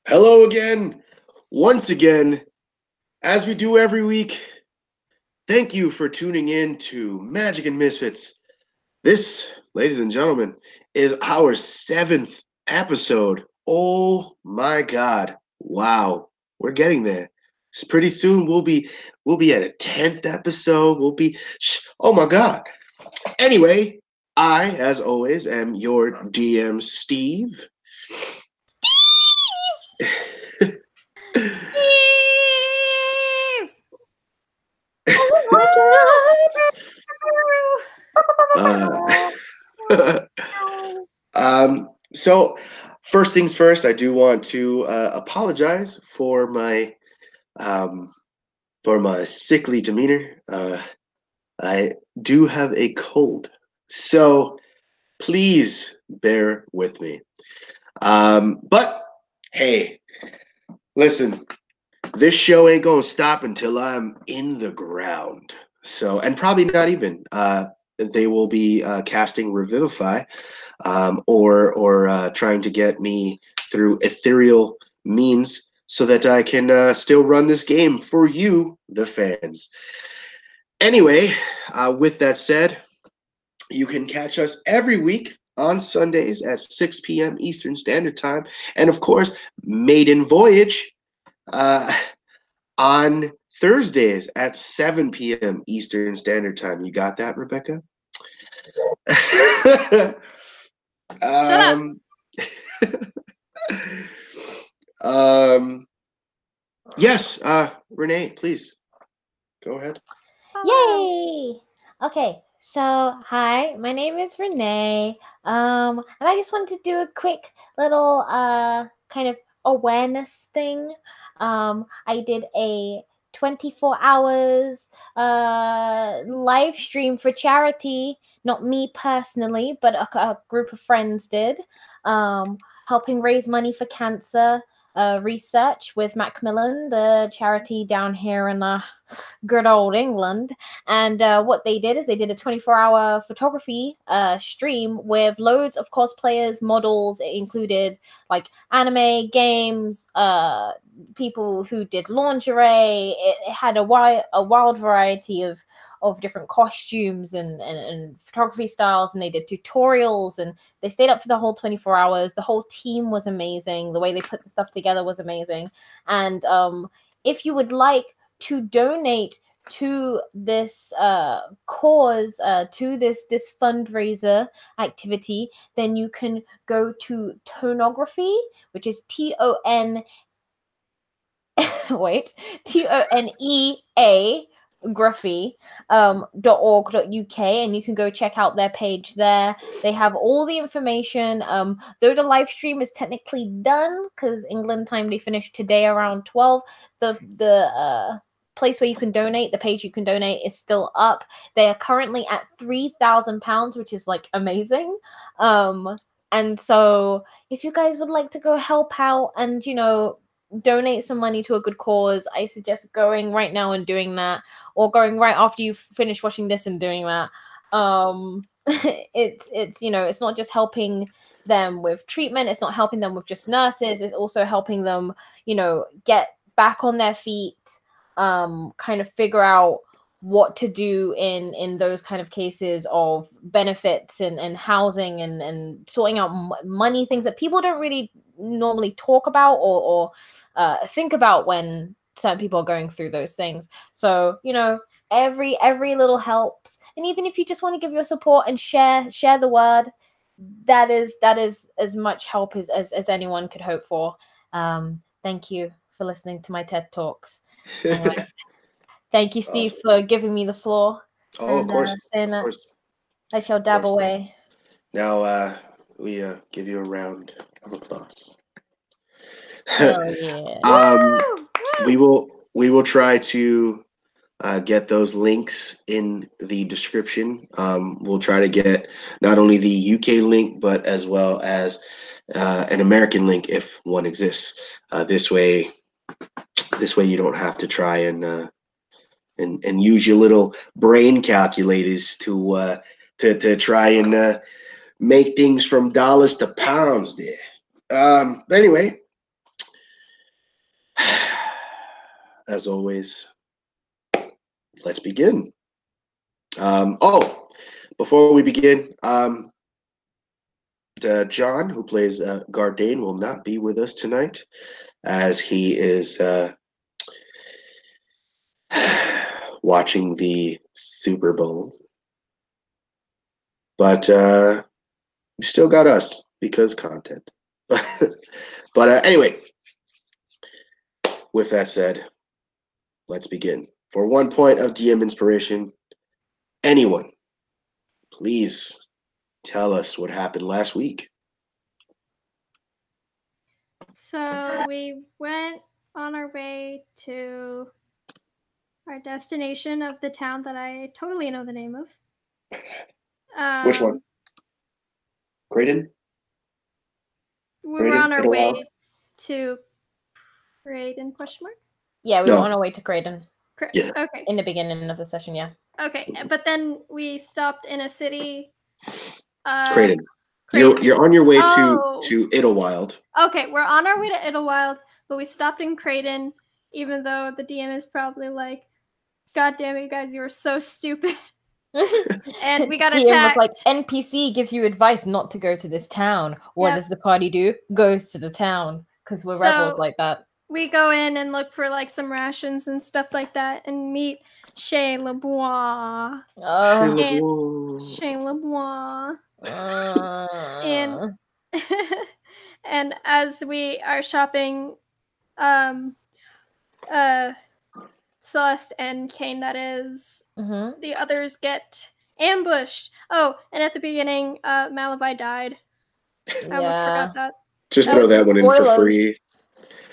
Hello again, once again, as we do every week. Thank you for tuning in to Magic and Misfits. This, ladies and gentlemen, is our 7th episode. Oh my God! Wow, we're getting there. So pretty soon we'll be at a 10th episode. Oh my God! Anyway, I, as always, am your DM, Steve. So first things first, I do want to apologize for my sickly demeanor. I do have a cold, so please bear with me. But hey, listen, this show ain't gonna stop until I'm in the ground. So, and probably not even. They will be casting Revivify, or trying to get me through ethereal means so that I can still run this game for you, the fans. Anyway, with that said, you can catch us every week on Sundays at 6 p.m. Eastern Standard Time, and of course, Maiden Voyage on Thursdays at 7 p.m. Eastern Standard Time. You got that, Rebecca? Yes, Renee, please go ahead. Yay! Okay, so hi, my name is Renee. And I just wanted to do a quick little kind of awareness thing. I did a 24 hours live stream for charity, not me personally, but a group of friends did, helping raise money for cancer research with Macmillan, the charity down here in good old England. And what they did is they did a 24-hour photography stream with loads of cosplayers, models. It included like anime, games, people who did lingerie. It had a wild variety of different costumes and photography styles, and they did tutorials, and they stayed up for the whole 24 hours. The whole team was amazing. The way they put the stuff together was amazing. And if you would like to donate to this cause, to this fundraiser activity, then you can go to Tonography, which is TONEA graphy.org.uk, and you can go check out their page there. They have all the information. Though the live stream is technically done because England time they finished today around 12, the place where you can donate, the page you can donate, is still up. They are currently at £3,000, which is like amazing. And so if you guys would like to go help out and donate some money to a good cause, I suggest going right now and doing that, or going right after you finish watching this and doing that. It's it's not just helping them with treatment, it's not helping them with just nurses, it's also helping them get back on their feet, kind of figure out what to do in those kind of cases of benefits and housing and sorting out money, things that people don't really normally talk about or think about when certain people are going through those things. So every little helps, and even if you just want to give your support and share the word, that is as much help as anyone could hope for. Thank you for listening to my TED Talks. Anyways, thank you, Steve, for giving me the floor. Oh, of course. I shall dab away. Now we give you a round of applause. Oh, yeah. We will try to get those links in the description. We'll try to get not only the UK link, but as well as an American link if one exists. This way you don't have to try and use your little brain calculators to try and make things from dollars to pounds there. But anyway, as always, let's begin. Before we begin, John, who plays Gardane, will not be with us tonight, as he is watching the Super Bowl. But you still got us because content. But anyway, with that said, let's begin. For 1 point of DM inspiration, anyone, please tell us what happened last week. So we went on our way to our destination of the town that I totally know the name of. Which one? Craydon? We were on our way to Craydon, question mark? Yeah, we were on our way to Craydon. Yeah. Okay. In the beginning of the session, yeah. Okay, but then we stopped in a city. Craydon. You're on your way to Iddlewilde. Okay, we're on our way to Iddlewilde, but we stopped in Craydon, even though the DM is probably like, God damn it, you guys, you were so stupid. And we got DM attacked. was like, NPC gives you advice not to go to this town. What does the party do? Goes to the town, because we're rebels like that. We go in and look for like some rations and stuff like that, and meet Chez Lebois. Chez Lebois. And as we are shopping, Celeste and Kane, that is, the others get ambushed. Oh, and at the beginning, Malavai died. I almost forgot that. Just throw that one in for free.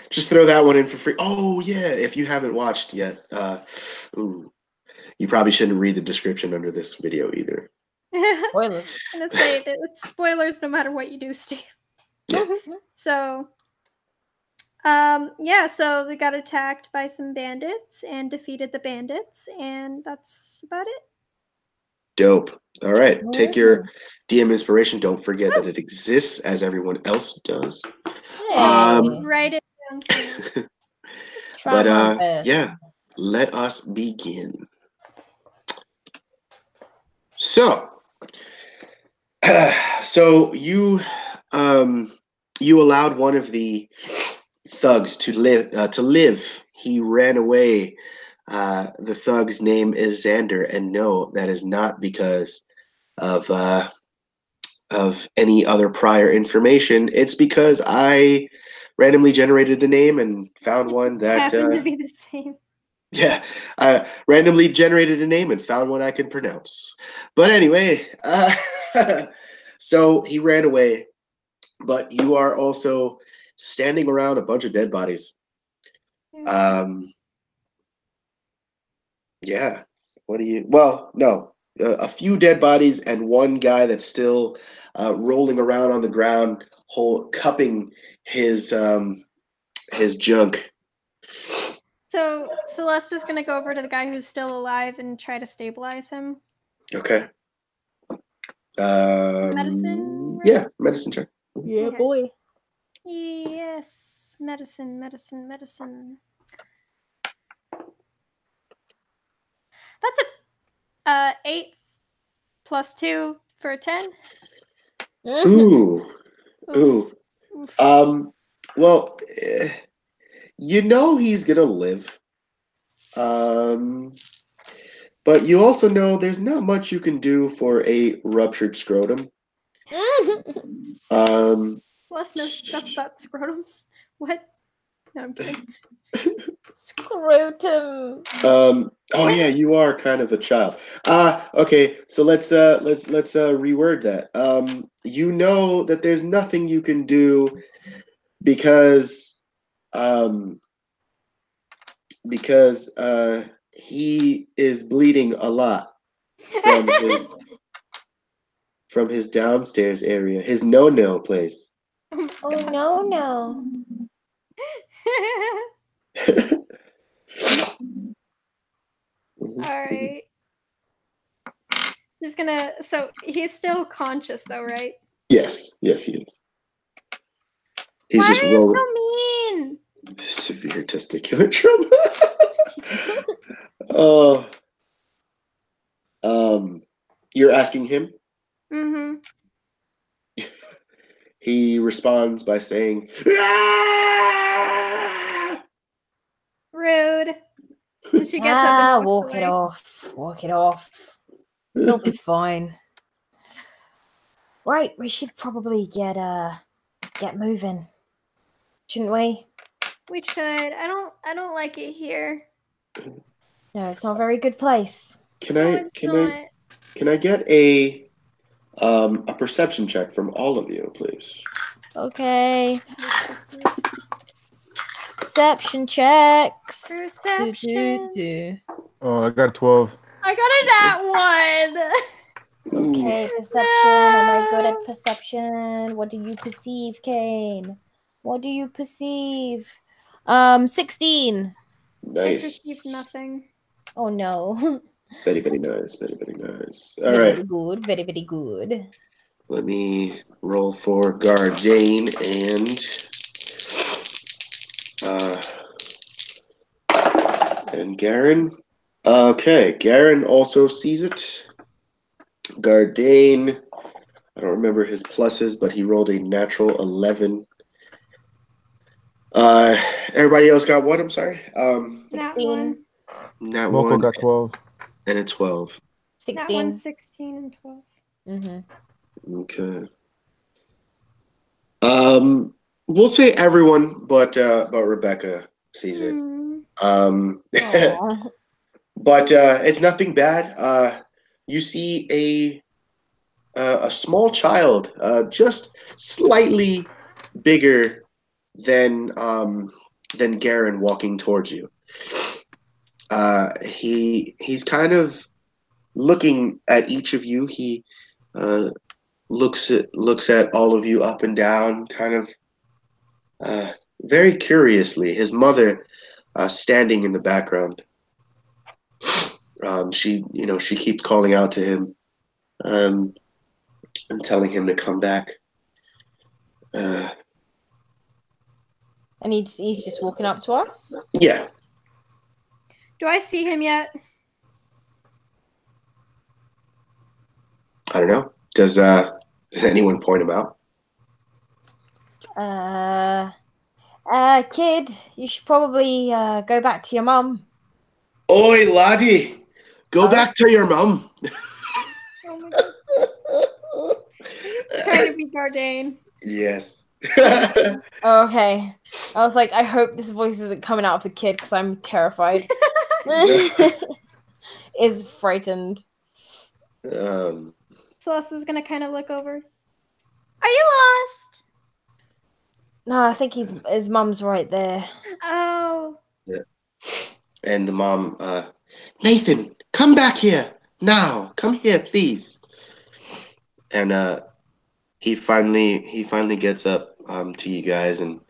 Just throw that one in for free. Oh yeah, if you haven't watched yet, you probably shouldn't read the description under this video either. Spoilers. I'm gonna say it's spoilers no matter what you do, Steve. Yeah. So, so we got attacked by some bandits and defeated the bandits, and that's about it. Dope. All right, take your DM inspiration. Don't forget that it exists, as everyone else does. Write it down. But yeah, let us begin. So you allowed one of the thugs to live. He ran away. The thug's name is Xander, and no, that is not because of any other prior information. It's because I randomly generated a name and found one that happened to be the same. Yeah, I randomly generated a name and found one I can pronounce. But anyway, so he ran away, but you are also standing around a bunch of dead bodies. Yeah. What do you? Well, no, a few dead bodies and one guy that's still rolling around on the ground, cupping his junk. So Celeste is gonna go over to the guy who's still alive and try to stabilize him. Okay. Medicine. Right? Yeah, medicine check. Yeah, okay. Boy. Yes, medicine. That's a 8 plus 2 for a 10. Ooh. Well, you know he's gonna live. But you also know there's not much you can do for a ruptured scrotum. Plus knows stuff about scrotums. What? No, I'm kidding. Scrotum. Oh yeah, you are kind of a child. Okay, so let's reword that. You know that there's nothing you can do because he is bleeding a lot from his downstairs area, his no place. Oh no. Alright. Just gonna. So he's still conscious, though, right? Yes, he is. He's Why just are you so mean? Severe testicular trauma. Oh. You're asking him? Mm-hmm. He responds by saying, "Ah!" Rude. And she gets up and walks away. Walk it off. Walk it off. He'll be fine. Right, we should probably get moving. Shouldn't we? We should. I don't like it here. No, it's not a very good place. Can I get a perception check from all of you, please? Okay. Perception checks. Perception. Oh, I got 12. I got a nat 1. Okay, perception. Am I good at perception? What do you perceive, Kane? What do you perceive? 16. Nice. I perceive nothing. Oh no. Very, very nice. Very, very nice. All very, right. Very good. Very, very good. Let me roll for Garjane and Garen. Okay, Garen also sees it. Gardane, I don't remember his pluses, but he rolled a natural 11. Everybody else got what? I'm sorry. 16. Nat Moko 1 got 12. and a 12. 16. Nat 1, 16, and 12. Mm-hmm. Okay. We'll say everyone, but Rebecca sees it. But it's nothing bad. You see a small child, just slightly bigger than Garen, walking towards you. He's kind of looking at each of you. He looks at all of you up and down, kind of very curiously. His mother standing in the background. She keeps calling out to him and telling him to come back. And he's just walking up to us? Yeah. Do I see him yet? I don't know. Does anyone point him out? Kid, you should probably go back to your mum. Oi, laddie! Go back to your mum. Oh my god. Trying to be Gardane. Yes. Okay. I was like, I hope this voice isn't coming out of the kid because I'm terrified. Is frightened. Celeste's gonna kind of look over. Are you lost? No, I think his mum's right there. Oh. Yeah. And the mom, Nathan, come back here now. Come here, please. And he finally gets up to you guys, and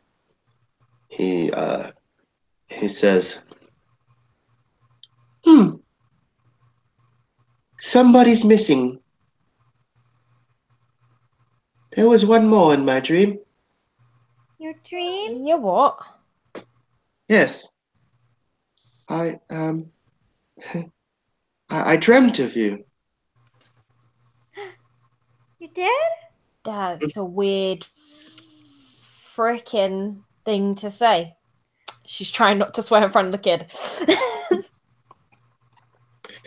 he says, somebody's missing. There was one more in my dream. Your dream? Your what? Yes. I dreamt of you. You did? That's a weird freaking thing to say. She's trying not to swear in front of the kid.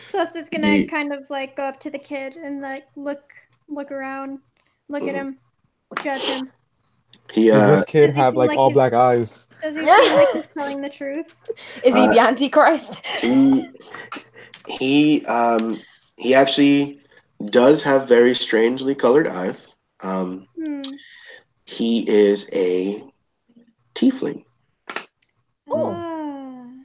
Celeste's gonna kind of like go up to the kid and like look around, look at him, judge him. Does this kid have like all black eyes? Does he seem like he's telling the truth? Is he the Antichrist? He actually does have very strangely colored eyes. He is a tiefling. Oh.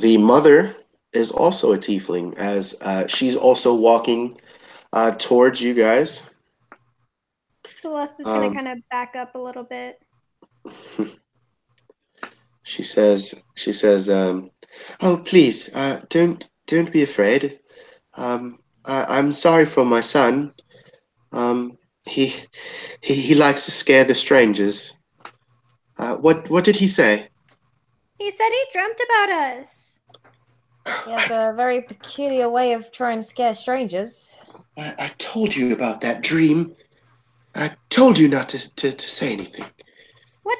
The mother is also a tiefling, as she's also walking towards you guys. Celeste is gonna kind of back up a little bit. She says, "Oh, please, don't be afraid. I'm sorry for my son. He likes to scare the strangers. What did he say?" He said he dreamt about us. He has a very peculiar way of trying to scare strangers. I told you about that dream. I told you not to say anything. What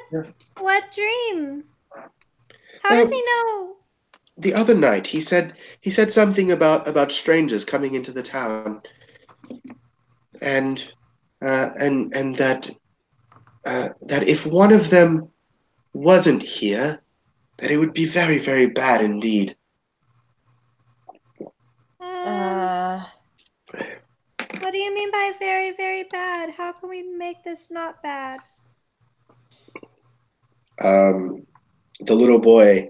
dream? How does he know? The other night, he said something about strangers coming into the town, and that if one of them wasn't here, that it would be very, very bad indeed. What do you mean by very, very bad? How can we make this not bad? The little boy,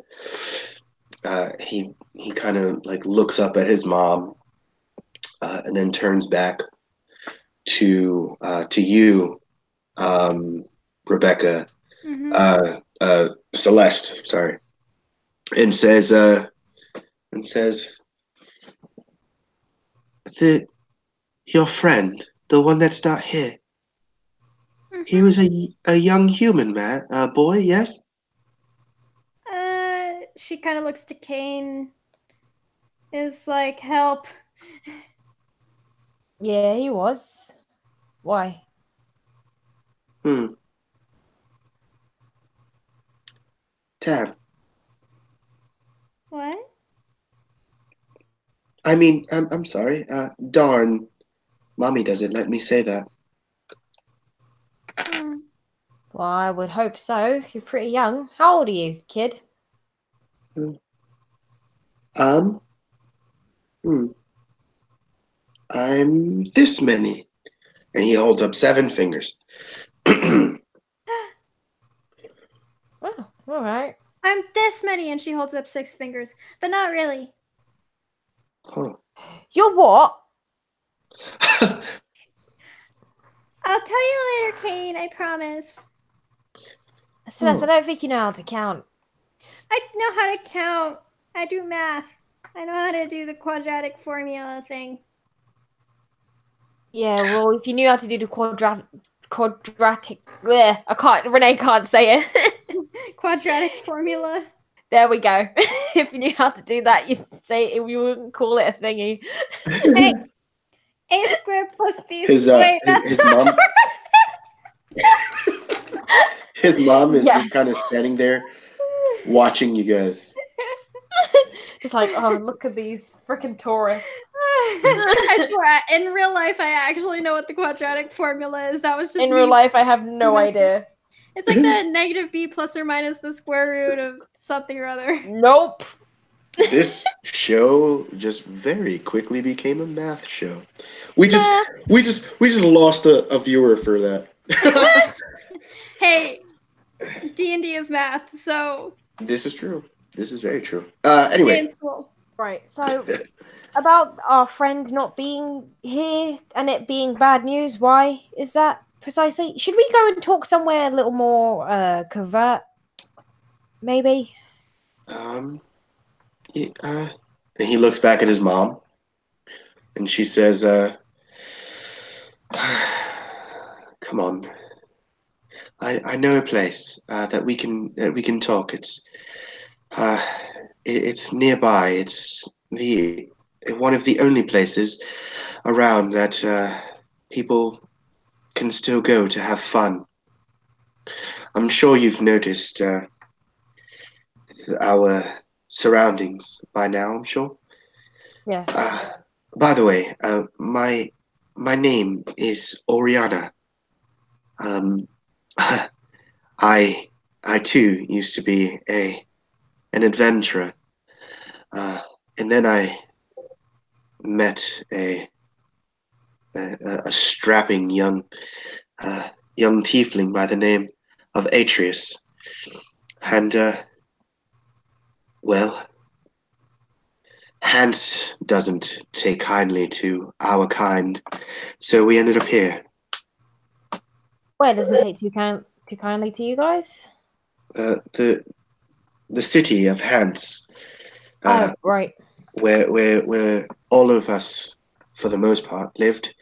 he kind of like looks up at his mom, and then turns back to you, Rebecca, Celeste, sorry, and says your friend, the one that's not here. He was a young human man, boy, yes? She kind of looks to Kane. Is like, help. Yeah, he was. Why? Tab. What? I mean, I'm sorry. Darn. Mommy doesn't let me say that. Well, I would hope so. You're pretty young. How old are you, kid? I'm this many. And he holds up 7 fingers. Oh, all right. I'm this many, and she holds up 6 fingers, but not really. Huh. You're what? I'll tell you later, Kane, I promise. Celeste, I don't think you know how to count. I know how to count. I do math. I know how to do the quadratic formula thing. Yeah, well, if you knew how to do the quadratic, Renee can't say it. Quadratic formula. There we go. If you knew how to do that, you'd say it, we wouldn't call it a thingy. Hey, A squared plus B squared. His mom. His mom is just kind of standing there, watching you guys. Just like, oh, look at these freaking tourists. I swear, in real life, I actually know what the quadratic formula is. That was just in real life. I have no idea. It's like the negative b plus or minus the square root of something or other. Nope. This show just very quickly became a math show. We just lost a viewer for that. Hey, D&D is math, so this is true. This is very true. Anyway, right. So about our friend not being here and it being bad news, why is that precisely? Should we go and talk somewhere a little more covert? Maybe. And he looks back at his mom, and she says, "Come on. I know a place that we can talk. It's nearby. It's one of the only places around that people can still go to have fun. I'm sure you've noticed our surroundings by now, I'm sure. Yes. By the way, my name is Oriana. I too used to be an adventurer, and then I met a strapping young tiefling by the name of Atreus, and well, Hans doesn't take kindly to our kind, so we ended up here. Where doesn't take too kindly to you guys? The city of Hans. Right. Where all of us, for the most part, lived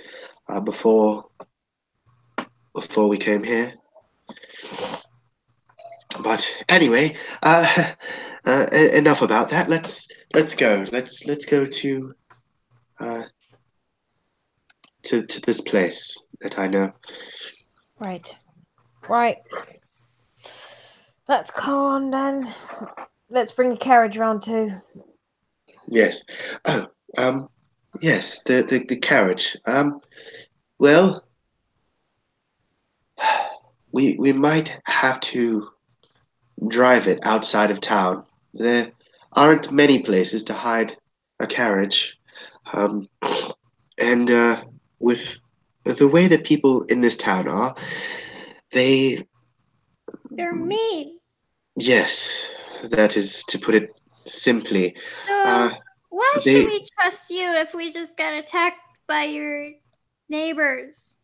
before we came here. But anyway, enough about that. Let's go. Let's go to to this place that I know. Right. Let's go on then. Let's bring a carriage round too. Yes. Oh, yes, the carriage. Well, we might have to drive it outside of town. There aren't many places to hide a carriage. Um, and with the way that people in this town are, they're mean. Yes, that is to put it simply. So why they, should we trust you if we just got attacked by your neighbors?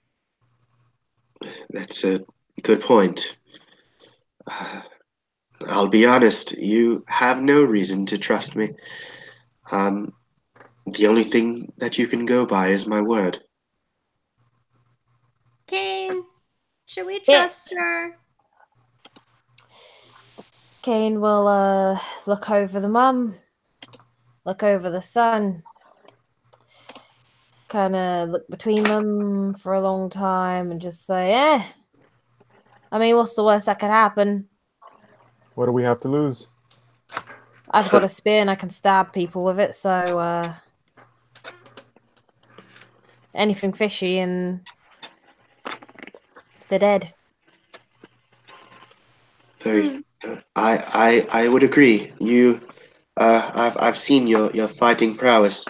That's a good point. I'll be honest, you have no reason to trust me. The only thing that you can go by is my word. Kane, should we trust her? Kane will look over the mum, look over the son, kind of look between them for a long time and just say, I mean, what's the worst that could happen? What do we have to lose? I've got a spear and I can stab people with it, so anything fishy and they're dead. I would agree. I've seen your fighting prowess.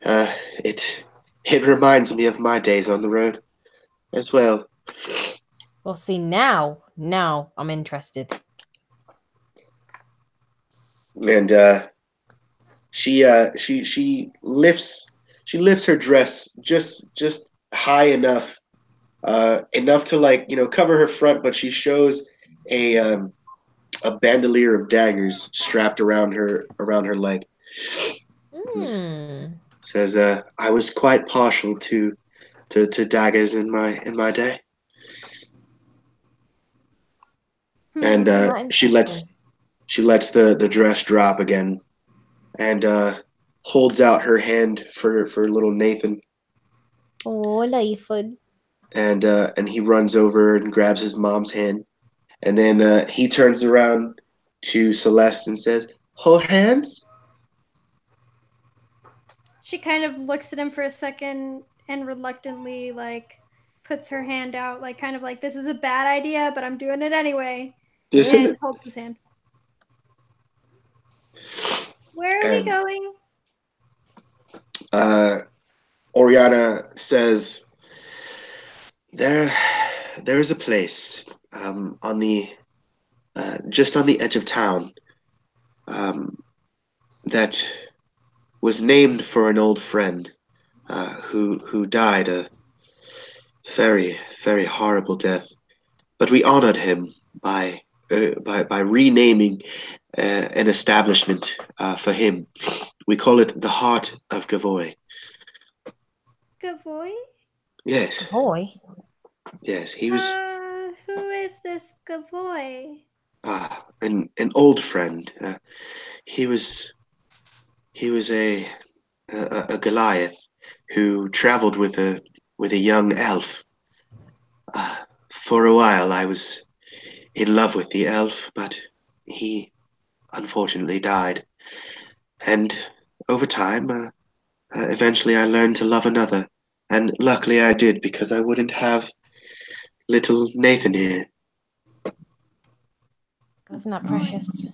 It reminds me of my days on the road as well. Well, see, now I'm interested. And she lifts her dress just high enough, enough to, like, cover her front, but she shows a bandolier of daggers strapped around her leg. Says, I was quite partial to daggers in my day. And she lets the dress drop again, and holds out her hand for little Nathan. Oh, Nathan. And he runs over and grabs his mom's hand, and then he turns around to Celeste and says, "Hold hands." She kind of looks at him for a second and reluctantly, like, puts her hand out, like, kind of like, this is a bad idea, but I'm doing it anyway. And holds his hand. Where are we going? Oriana says, there is a place on the just on the edge of town that was named for an old friend who died a very, very horrible death. But we honored him by renaming an establishment for him. We call it the Heart of Gavoy. Gavoy? Yes. Gavoy? Yes, he was. Who is this Gavoy? An old friend. He was a Goliath who traveled with a young elf. For a while, I was in love with the elf, but he unfortunately died. And over time, eventually I learned to love another. And luckily I did, because I wouldn't have little Nathan here. That's not precious.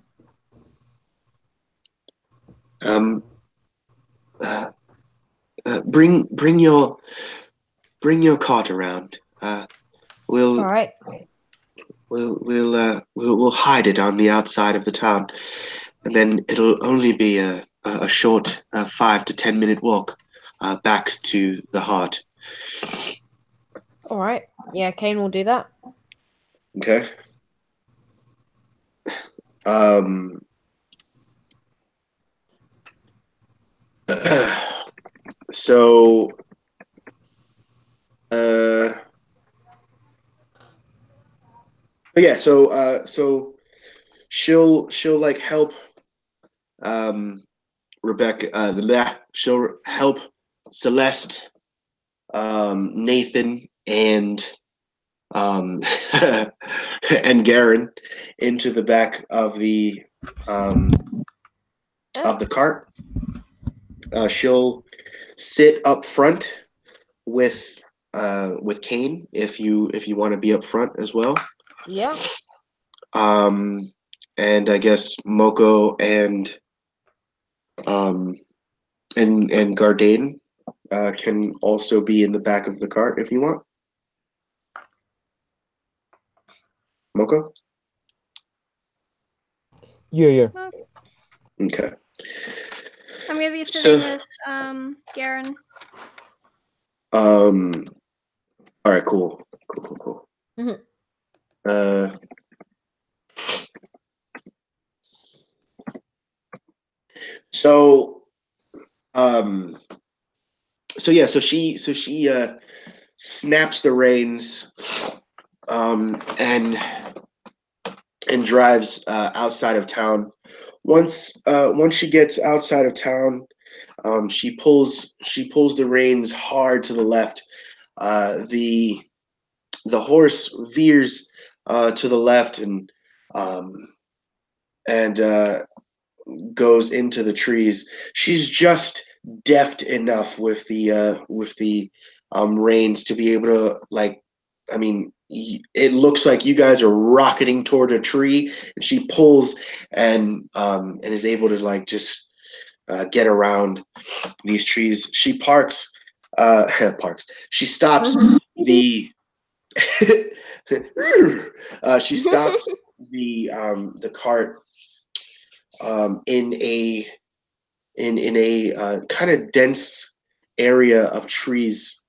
Bring your cart around. We'll All right. We'll hide it on the outside of the town, and then it'll only be a short 5 to 10 minute walk back to the heart. All right. Yeah, Kane will do that. Okay. So But yeah, so she'll like help Rebecca. She'll help Celeste, Nathan, and and Garen into the back of the cart. She'll sit up front with Kane if you want to be up front as well. Yeah. And I guess Moko and Gardain can also be in the back of the cart if you want. Moko? Yeah. Okay. I'm gonna be sitting with Garen. All right, cool. Mm-hmm. So she snaps the reins and drives outside of town. Once she gets outside of town, she pulls the reins hard to the left. The horse veers to the left and goes into the trees. She's just deft enough with the reins to be able to, like, I mean, it looks like you guys are rocketing toward a tree, and she pulls and is able to, like, just get around these trees. She parks. She stops the. She stops the cart in a kind of dense area of trees.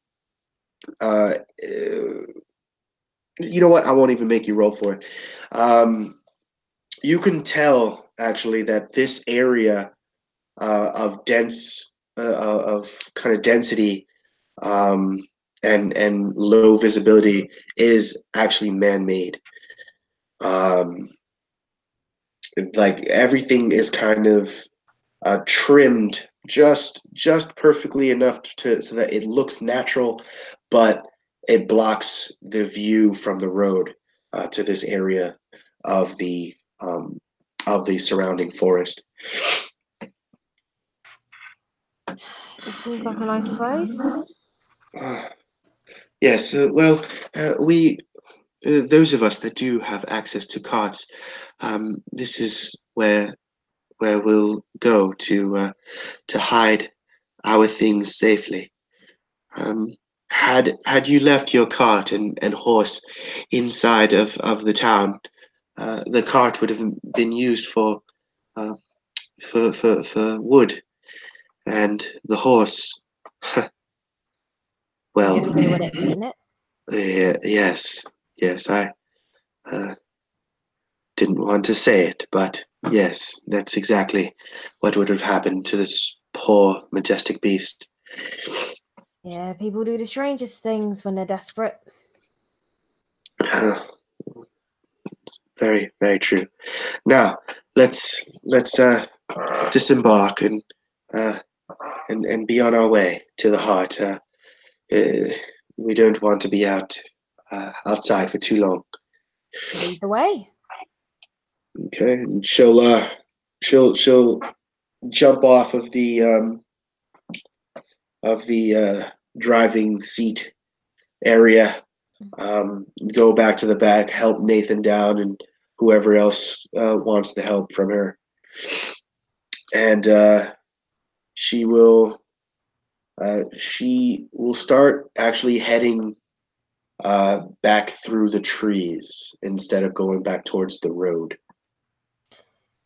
You know what? I won't even make you roll for it. You can tell actually that this area of dense of kind of density and low visibility is actually man-made. Like everything is kind of trimmed just perfectly enough so that it looks natural, but it blocks the view from the road to this area of the surrounding forest. It seems like a nice place. Yes, well, we those of us that do have access to carts, this is where we'll go to hide our things safely. Had you left your cart and horse inside of the town, the cart would have been used for wood, and the horse, well, If they would have eaten it. yes, I didn't want to say it, but yes, that's exactly what would have happened to this poor, majestic beast. Yeah, people do the strangest things when they're desperate. Very, very true. Now, let's disembark and be on our way to the heart. We don't want to be outside for too long. Lead the way. Okay, and she'll jump off of the driving seat area, go back to the back, help Nathan down, and whoever else wants the help from her. And she will start actually heading back through the trees instead of going back towards the road.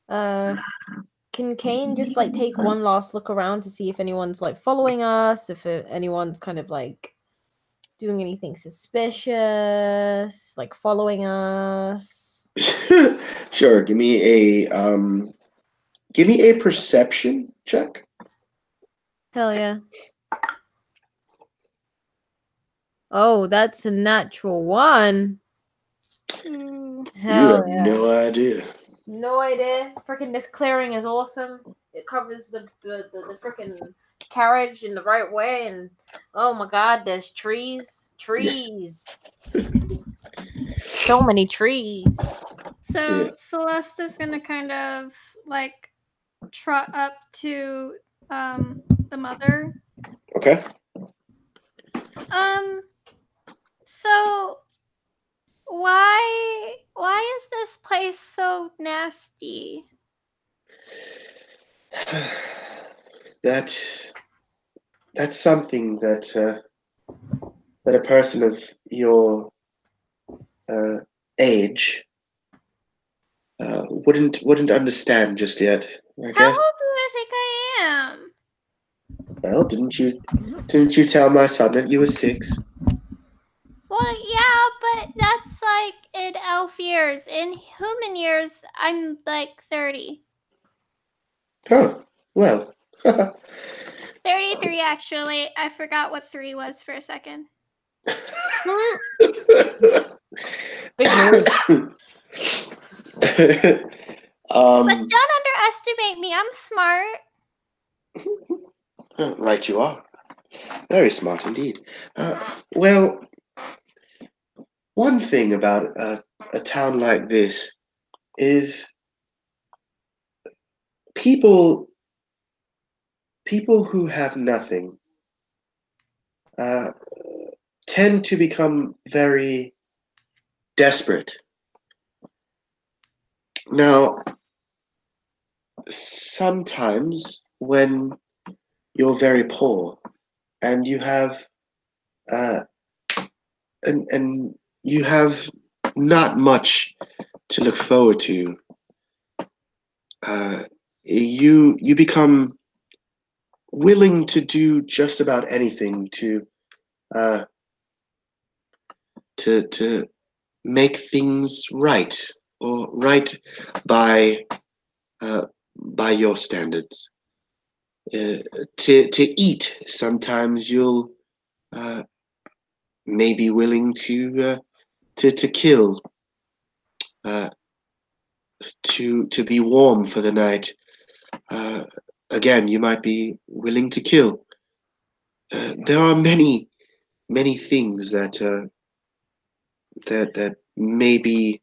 Can Kane just like take one last look around to see if anyone's like following us, if anyone's kind of like doing anything suspicious, like following us? Sure. Give me a perception check. Hell yeah. Oh, that's a natural one. You Hell have yeah. no idea. No idea. Freaking this clearing is awesome. It covers the freaking carriage in the right way, and oh my god, there's trees. So many trees. So Yeah. Celeste is gonna kind of like trot up to the mother. Okay. So why is this place so nasty? That's something that that a person of your age wouldn't understand just yet. I How guess. old do I think I am? Well, didn't you tell my son that you were 6? Well, yeah, but that's like in elf years. In human years, I'm like 30. Oh, well. 33, actually. I forgot what 3 was for a second. Big move. But don't underestimate me. I'm smart. Right, you are. Very smart indeed. Well, one thing about a town like this is people who have nothing tend to become very desperate. Now, sometimes when you're very poor and you have and you have not much to look forward to, you become willing to do just about anything uh, to make things right, or right by by your standards. To eat, sometimes you'll may be willing to kill, uh, to be warm for the night. Again, you might be willing to kill. There are many things that may be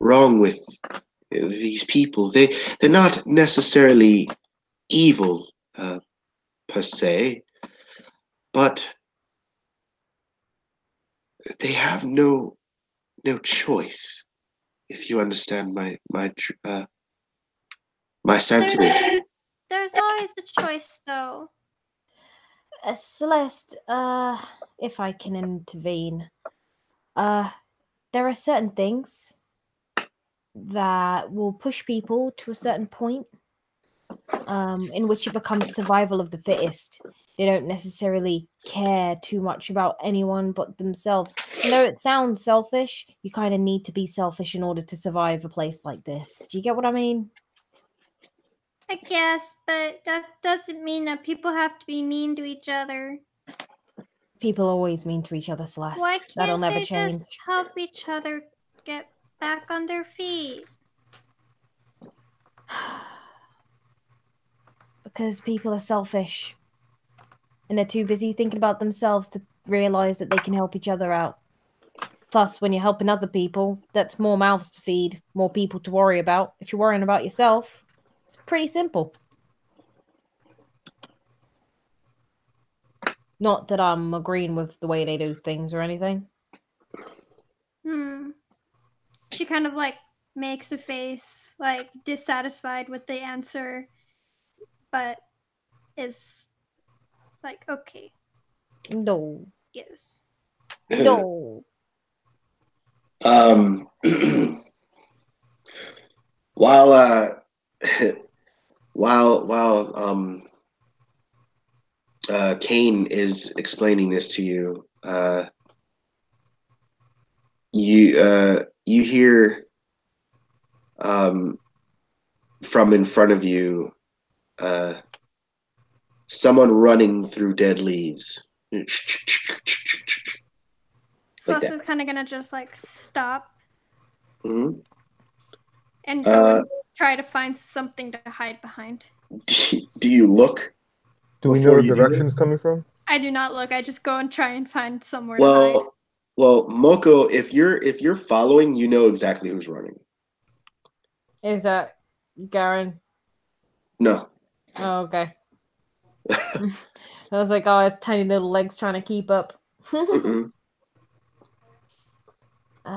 wrong with these people. They're not necessarily evil per se, but they have no choice. If you understand my sentiment. There's always a choice, though. Celeste, if I can intervene, there are certain things that will push people to a certain point, in which it becomes survival of the fittest. They don't necessarily care too much about anyone but themselves. And though it sounds selfish, you kind of need to be selfish in order to survive a place like this. Do you get what I mean? I guess, but that doesn't mean that people have to be mean to each other. People are always mean to each other, Celeste. Why That'll can't never they change. just help each other get back on their feet? Because people are selfish. And they're too busy thinking about themselves to realize that they can help each other out. Plus, when you're helping other people, that's more mouths to feed, more people to worry about. If you're worrying about yourself, it's pretty simple. Not that I'm agreeing with the way they do things or anything. She kind of like makes a face, like dissatisfied with the answer, but is like, okay. No. Yes. No. While Kane is explaining this to you, you hear from in front of you someone running through dead leaves. Celeste is kind of gonna just like stop Mm-hmm. And go and try to find something to hide behind. Do you look? Do we know the direction's coming from? I do not look. I just go and try and find somewhere to hide. Well, Moko, if you're following, you know exactly who's running. Is that Garen? No. Oh, okay. I was like, oh, his tiny little legs trying to keep up. Mm-mm.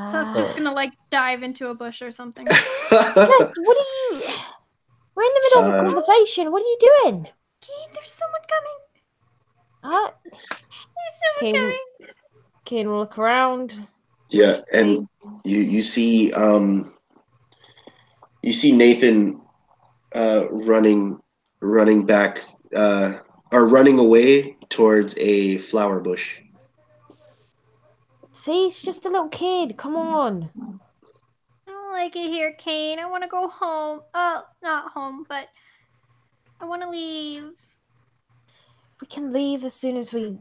So it's just gonna like dive into a bush or something. What are you? We're in the middle of a conversation. What are you doing? Kane, there's someone coming. There's someone coming. Kane will look around. Yeah, and you see Nathan running back or running away towards a flower bush. See, he's just a little kid. Come on. I don't like it here, Kane. I want to go home. Not home, but I want to leave. We can leave as soon as we,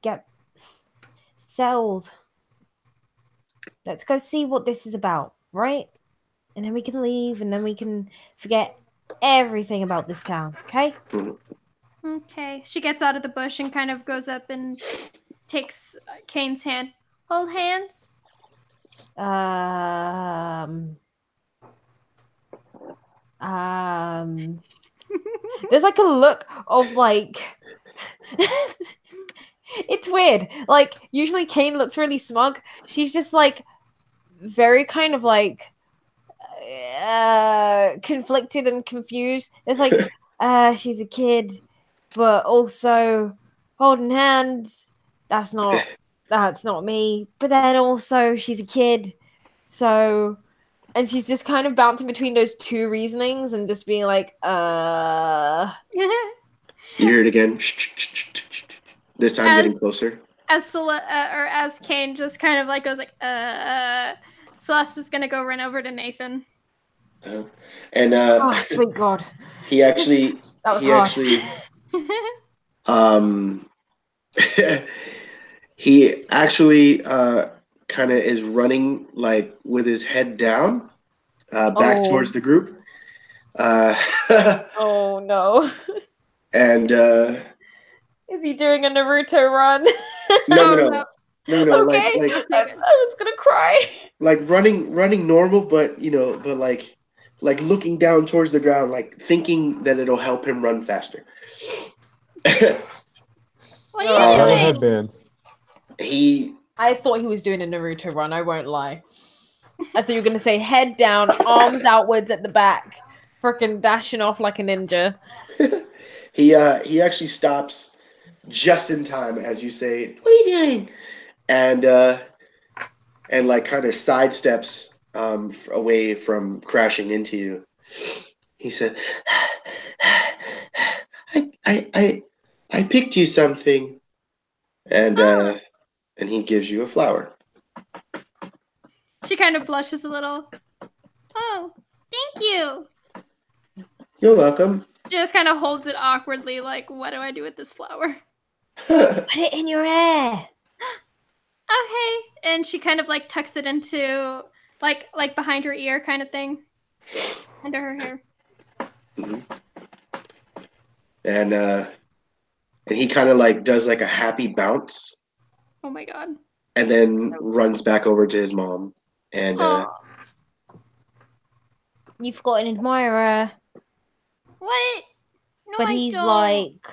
get settled. Let's go see what this is about, right? And then we can leave, and then we can forget everything about this town, okay? Okay. She gets out of the bush and kind of goes up and takes Kane's hand. Hold hands. There's like a look of like it's weird. Like usually Kane looks really smug. She's just like very kind of like conflicted and confused. It's like she's a kid, but also holding hands. That's not me. But then also she's a kid, so. And she's just kind of bouncing between those two reasonings and just being like, You hear it again. This time getting closer. As Kane just kind of like goes like, Celeste's just gonna go run over to Nathan. And oh, sweet God. He actually that was hard. He actually kind of is running like with his head down back towards the group. Oh no. And is he doing a Naruto run? No. Okay. Like I was gonna cry. Like running normal, but like looking down towards the ground, like thinking that it'll help him run faster. What are you doing? Headbands. I thought he was doing a Naruto run, I won't lie. I thought you were going to say head down, arms outwards at the back, freaking dashing off like a ninja. He actually stops just in time as you say, "What are you doing?" And like kind of sidesteps away from crashing into you. He said, I picked you something. And he gives you a flower. She kind of blushes a little. Oh, thank you. You're welcome. She just kind of holds it awkwardly, like, what do I do with this flower? Put it in your hair. Okay. And she kind of like tucks it into like behind her ear kind of thing. Under her hair. Mm-hmm. And he kind of like does like a happy bounce. Oh my God. And then runs back over to his mom. And you've got an admirer. What? No, but he's like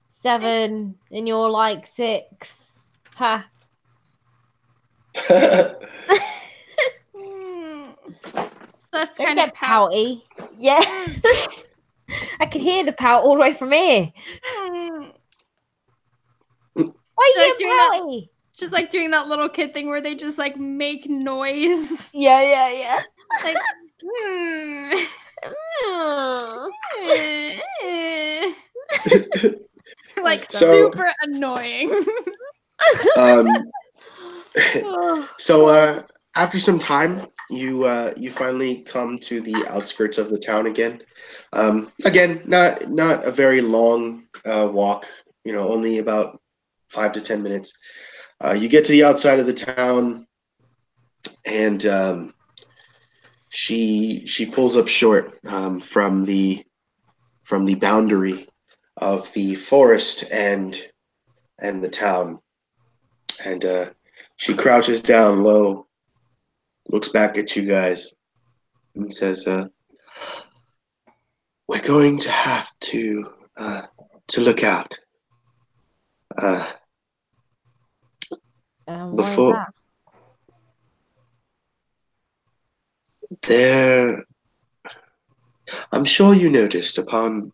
7 and you're like 6. Ha. So that's kind of pouty. Yeah. I could hear the pout all the way from here. Why are you doing pouty? Just like doing that little kid thing where they just like make noise. Yeah. Like, like super annoying. So after some time, you finally come to the outskirts of the town again. Again, not a very long walk. Only about 5 to 10 minutes. You get to the outside of the town. and she pulls up short from the boundary of the forest and the town, and she crouches down low, looks back at you guys, and says, "We're going to have to look out. Why is Before that? there, I'm sure you noticed upon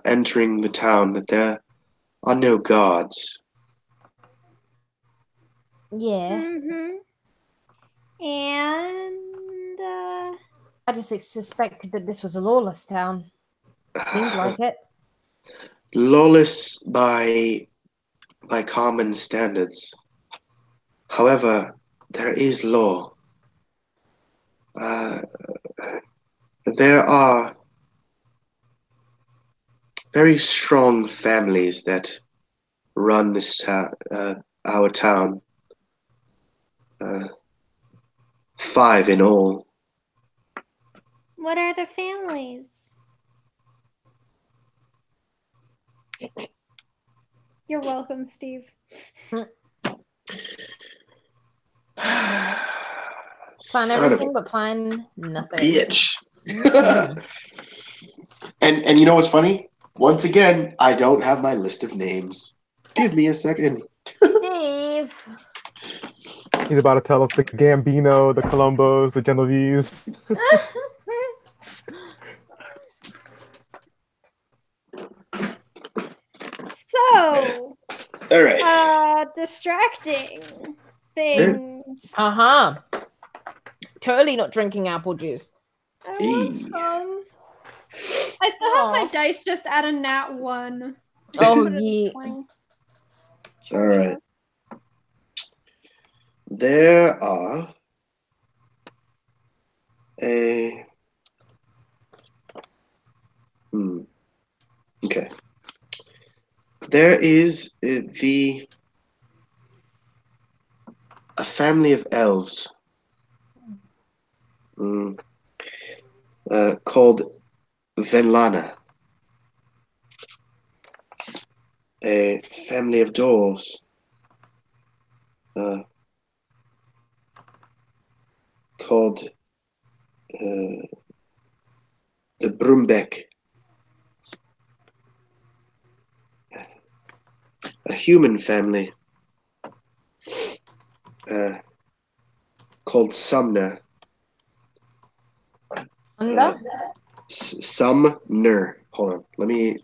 entering the town that there are no guards." Yeah. And I just suspected that this was a lawless town. Seemed like it. Lawless by common standards. However, there is law. There are very strong families that run this our town. 5 in all. what are the families? You're welcome, Steve. Plan everything, but plan nothing. Bitch. And you know what's funny? Once again, I don't have my list of names. Give me a second. Steve. He's about to tell us the Gambino, the Colombos, the Genovese. So, all right. Distracting things. Totally not drinking apple juice. I want some. I still have my dice just at a nat 1. Oh, yeah. All right. There are okay. There is a family of elves called Venlana. A family of dwarves called the Brumbeck. A human family called Sumner. Sumner. Hold on. Let me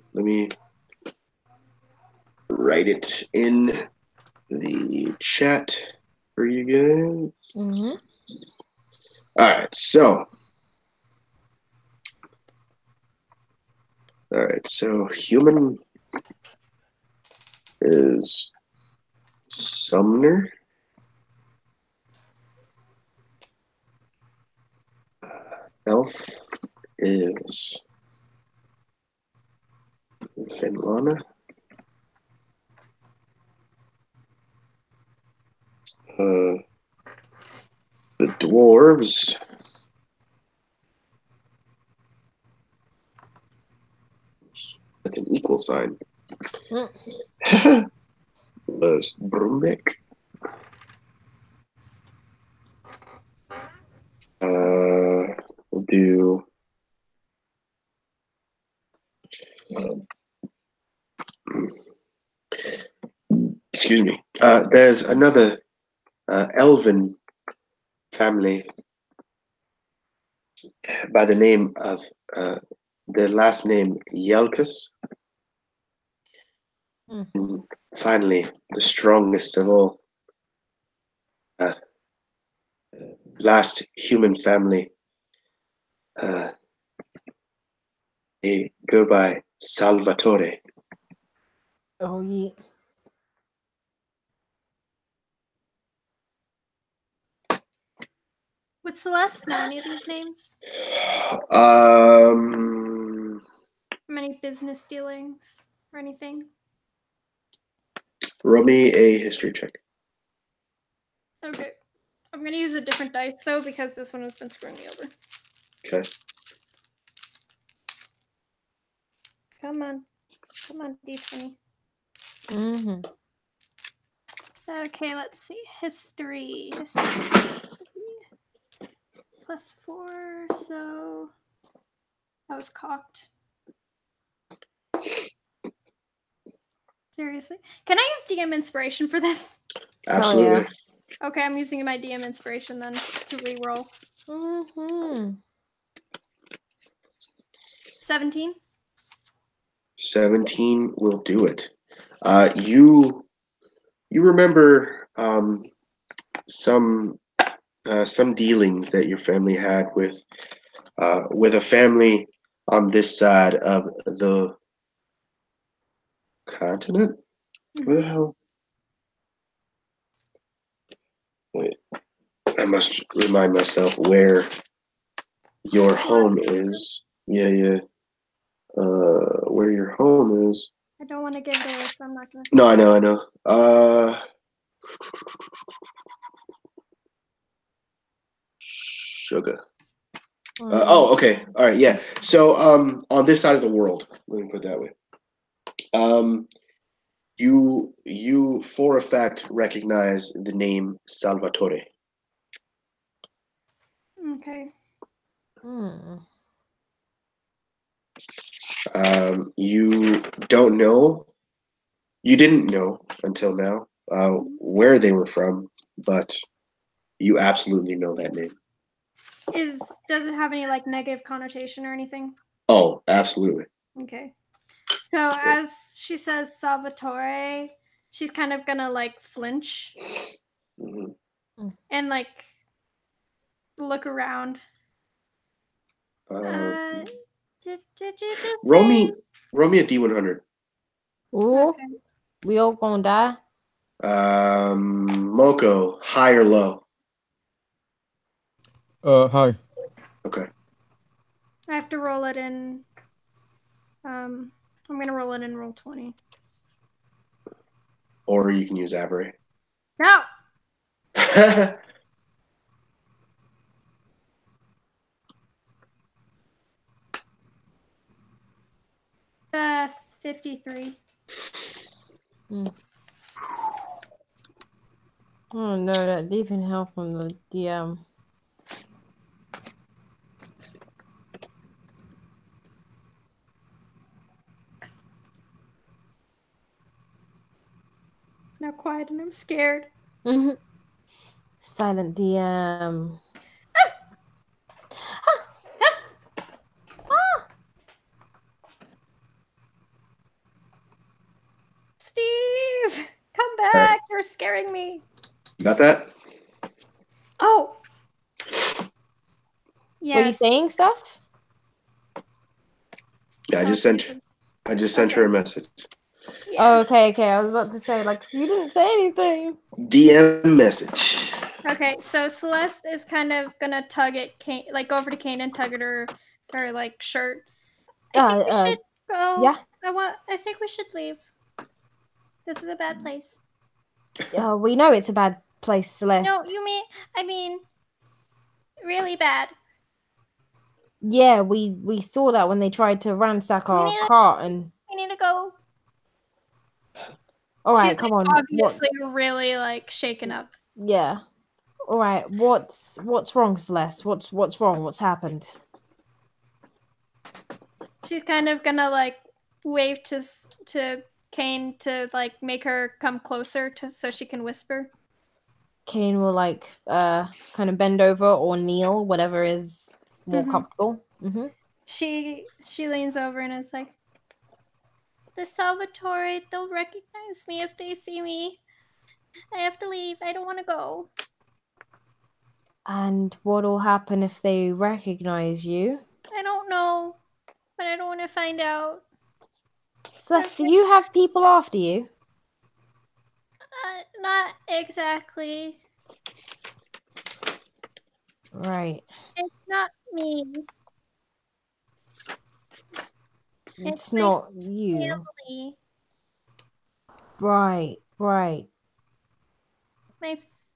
write it in the chat for you guys. All right. So human is Sumner. Elf is Venlana. The dwarves with an equal sign was Brumbeck. We'll do excuse me. There's another elven family by the name of their last name Yelkus. And finally, the strongest of all, last human family. They go by Salvatore. Oh, yeah. Would Celeste know any of these names? Any business dealings or anything? Roll me a history check. Okay. I'm going to use a different dice, though, because this one has been screwing me over. Okay. Come on, D20. Mm-hmm. Okay, let's see. History. +4, so that was cocked. Seriously? Can I use DM inspiration for this? Absolutely. Oh, yeah. Okay, I'm using my DM inspiration then to reroll. 17? 17 will do it. You remember some dealings that your family had with a family on this side of the continent? Where the hell? Wait, I must remind myself where your home is. Yeah. Where your home is. I don't want to give it away, so I'm not going to say. No, I know. Sugar. Okay. All right. Yeah. So, on this side of the world, let me put it that way. You for a fact recognize the name Salvatore. Okay. You don't know. You didn't know until now where they were from, but you absolutely know that name. Does it have any like negative connotation or anything? Oh, absolutely. Okay. So as she says Salvatore, she's kind of gonna like flinch and like look around. Did you just roll say? me a D100. Ooh, Okay. we all gonna die. Moko, high or low? Hi. Okay. I have to roll it in. I'm gonna roll it in roll 20. Or you can use Avery. No. 53. Oh no, that deep in hell from the DM. It's now quiet and I'm scared. Silent DM. Steve, come back. You're scaring me. You got that? Oh. Yes. Were you saying stuff? Yeah, I just sent her a message. Yeah. Oh, okay. I was about to say, like, you didn't say anything. DM message. Okay, so Celeste is kind of gonna tug at Kane, like go over to Kane and tug at her like shirt. I think we should go. Yeah. I think we should leave. This is a bad place. Yeah, we know it's a bad place, Celeste. No, I mean, really bad. Yeah, we saw that when they tried to ransack our cart, and we need to go. All right, She's come like, on. obviously really like shaken up. Yeah. All right. What's wrong, Celeste? What's wrong? What's happened? She's kind of gonna like wave to Kane to like make her come closer so she can whisper. Kane will like kind of bend over or kneel, whatever is more comfortable. She leans over and is like, "The Salvatore, they'll recognize me if they see me. I have to leave. I don't want to go." And what'll happen if they recognize you? I don't know, but I don't want to find out. Celeste, do you have people after you? Not exactly. Right. It's not me. It's not you. Family. Right.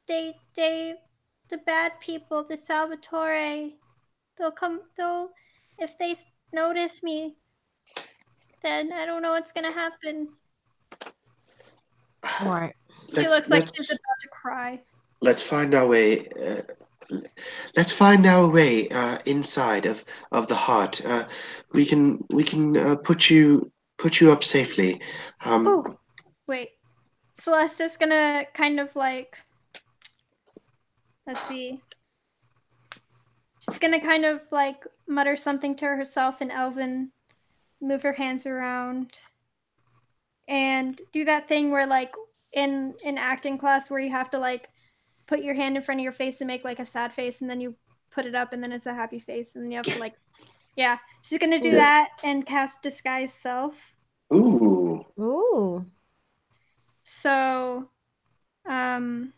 They the bad people, the Salvatore. They'll if they notice me, then I don't know what's gonna happen. All right. She looks like she's about to cry. Let's find our way. Let's find our way inside of the heart. We can put you up safely. Oh, wait. Celeste is gonna kind of like. Let's see. She's gonna kind of like mutter something to herself in Elven, move her hands around, and do that thing where like in acting class where you have to like put your hand in front of your face and make like a sad face, and then you put it up and then it's a happy face, and then you have to like, yeah. She's gonna do that and cast Disguise Self. Ooh. Ooh. So, where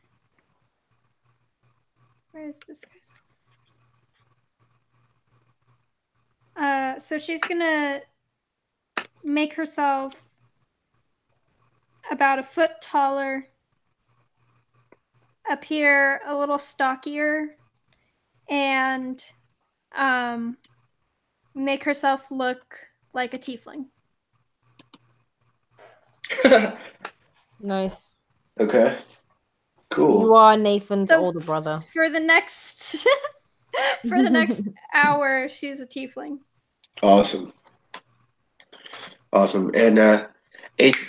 is Disguise Self? So she's gonna make herself about a foot taller, appear a little stockier, and make herself look like a tiefling. Nice. Okay. Cool. You are Nathan's older brother. For the next hour, she's a tiefling. Awesome. And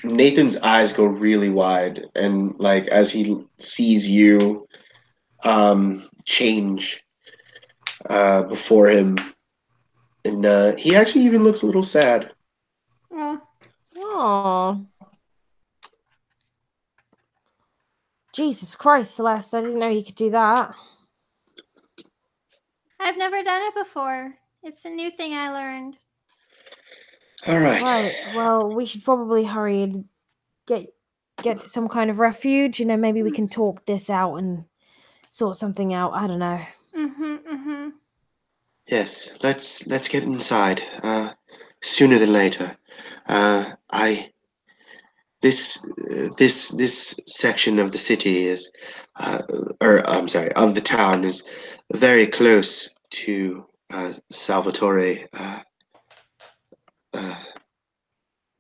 Nathan's eyes go really wide, and like as he sees you change before him, and he actually even looks a little sad. Oh. Jesus Christ, Celeste, I didn't know you could do that. I've never done it before. It's a new thing I learned. All right. Right. Well, we should probably hurry and get to some kind of refuge. You know, maybe we can talk this out and sort something out. I don't know. Yes, let's get inside. Sooner than later. This section of the city is, I'm sorry, of the town is very close to Salvatore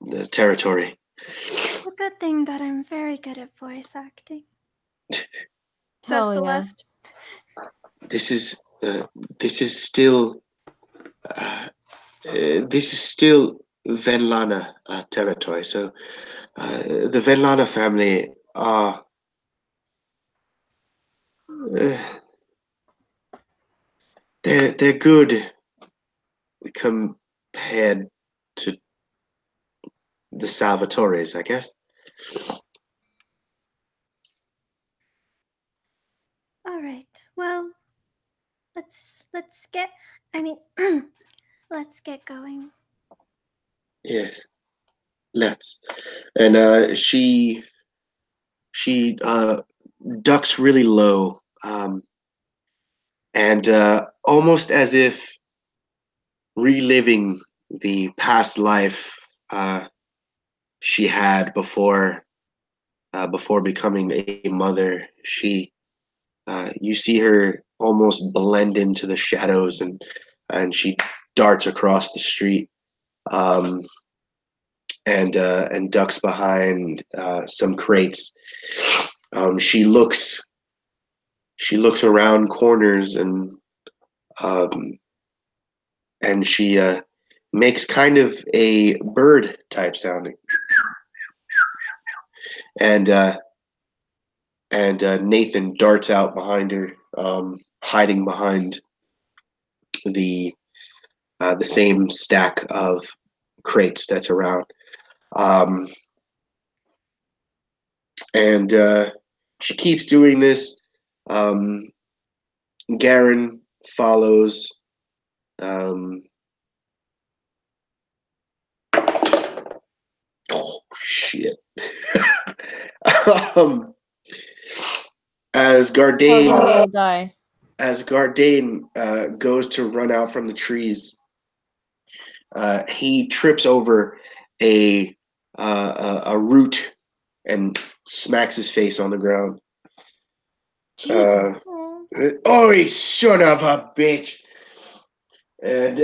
the territory. It's a good thing that I'm very good at voice acting. Hell Celeste. Yeah. This is still Venlana territory. So the Venlana family are they're good compared to the Salvatores, I guess. All right. Well, let's get. I mean, let's get going. Yes, let's. And she ducks really low, and almost as if reliving the past life she had before becoming a mother. You see her almost blend into the shadows, and she darts across the street, and ducks behind some crates. She looks around corners, and she makes kind of a bird type sounding, and Nathan darts out behind her, hiding behind the same stack of crates that's around, and she keeps doing this. Garen follows. Oh shit! As Gardane goes to run out from the trees, he trips over a root and smacks his face on the ground. Oi, son of a bitch! And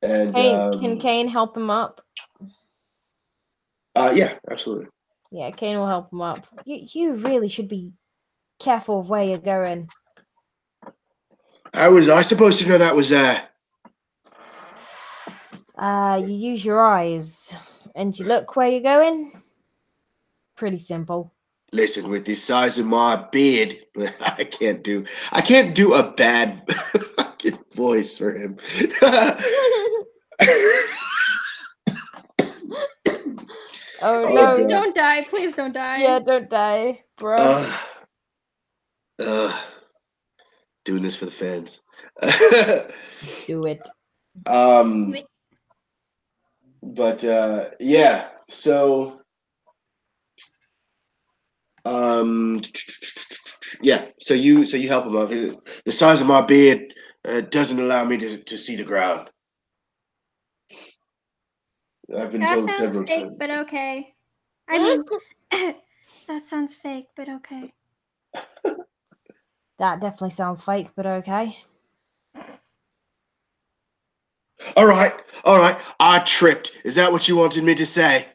and Can Kane help him up? yeah, absolutely. Yeah, Kane will help him up. You really should be careful of where you're going. I supposed to know that was You use your eyes and you look where you're going. Pretty simple. Listen, with the size of my beard, I can't do a bad fucking voice for him. Oh Please, no! don't die! Please don't die! Yeah, don't die, bro. Doing this for the fans. Do it. But yeah, so yeah, so you help him up. The size of my beard doesn't allow me to see the ground. I've been That told sounds several fake, times. but okay. I mean, that sounds fake, but okay. That definitely sounds fake, but okay. All right. I tripped. Is that what you wanted me to say?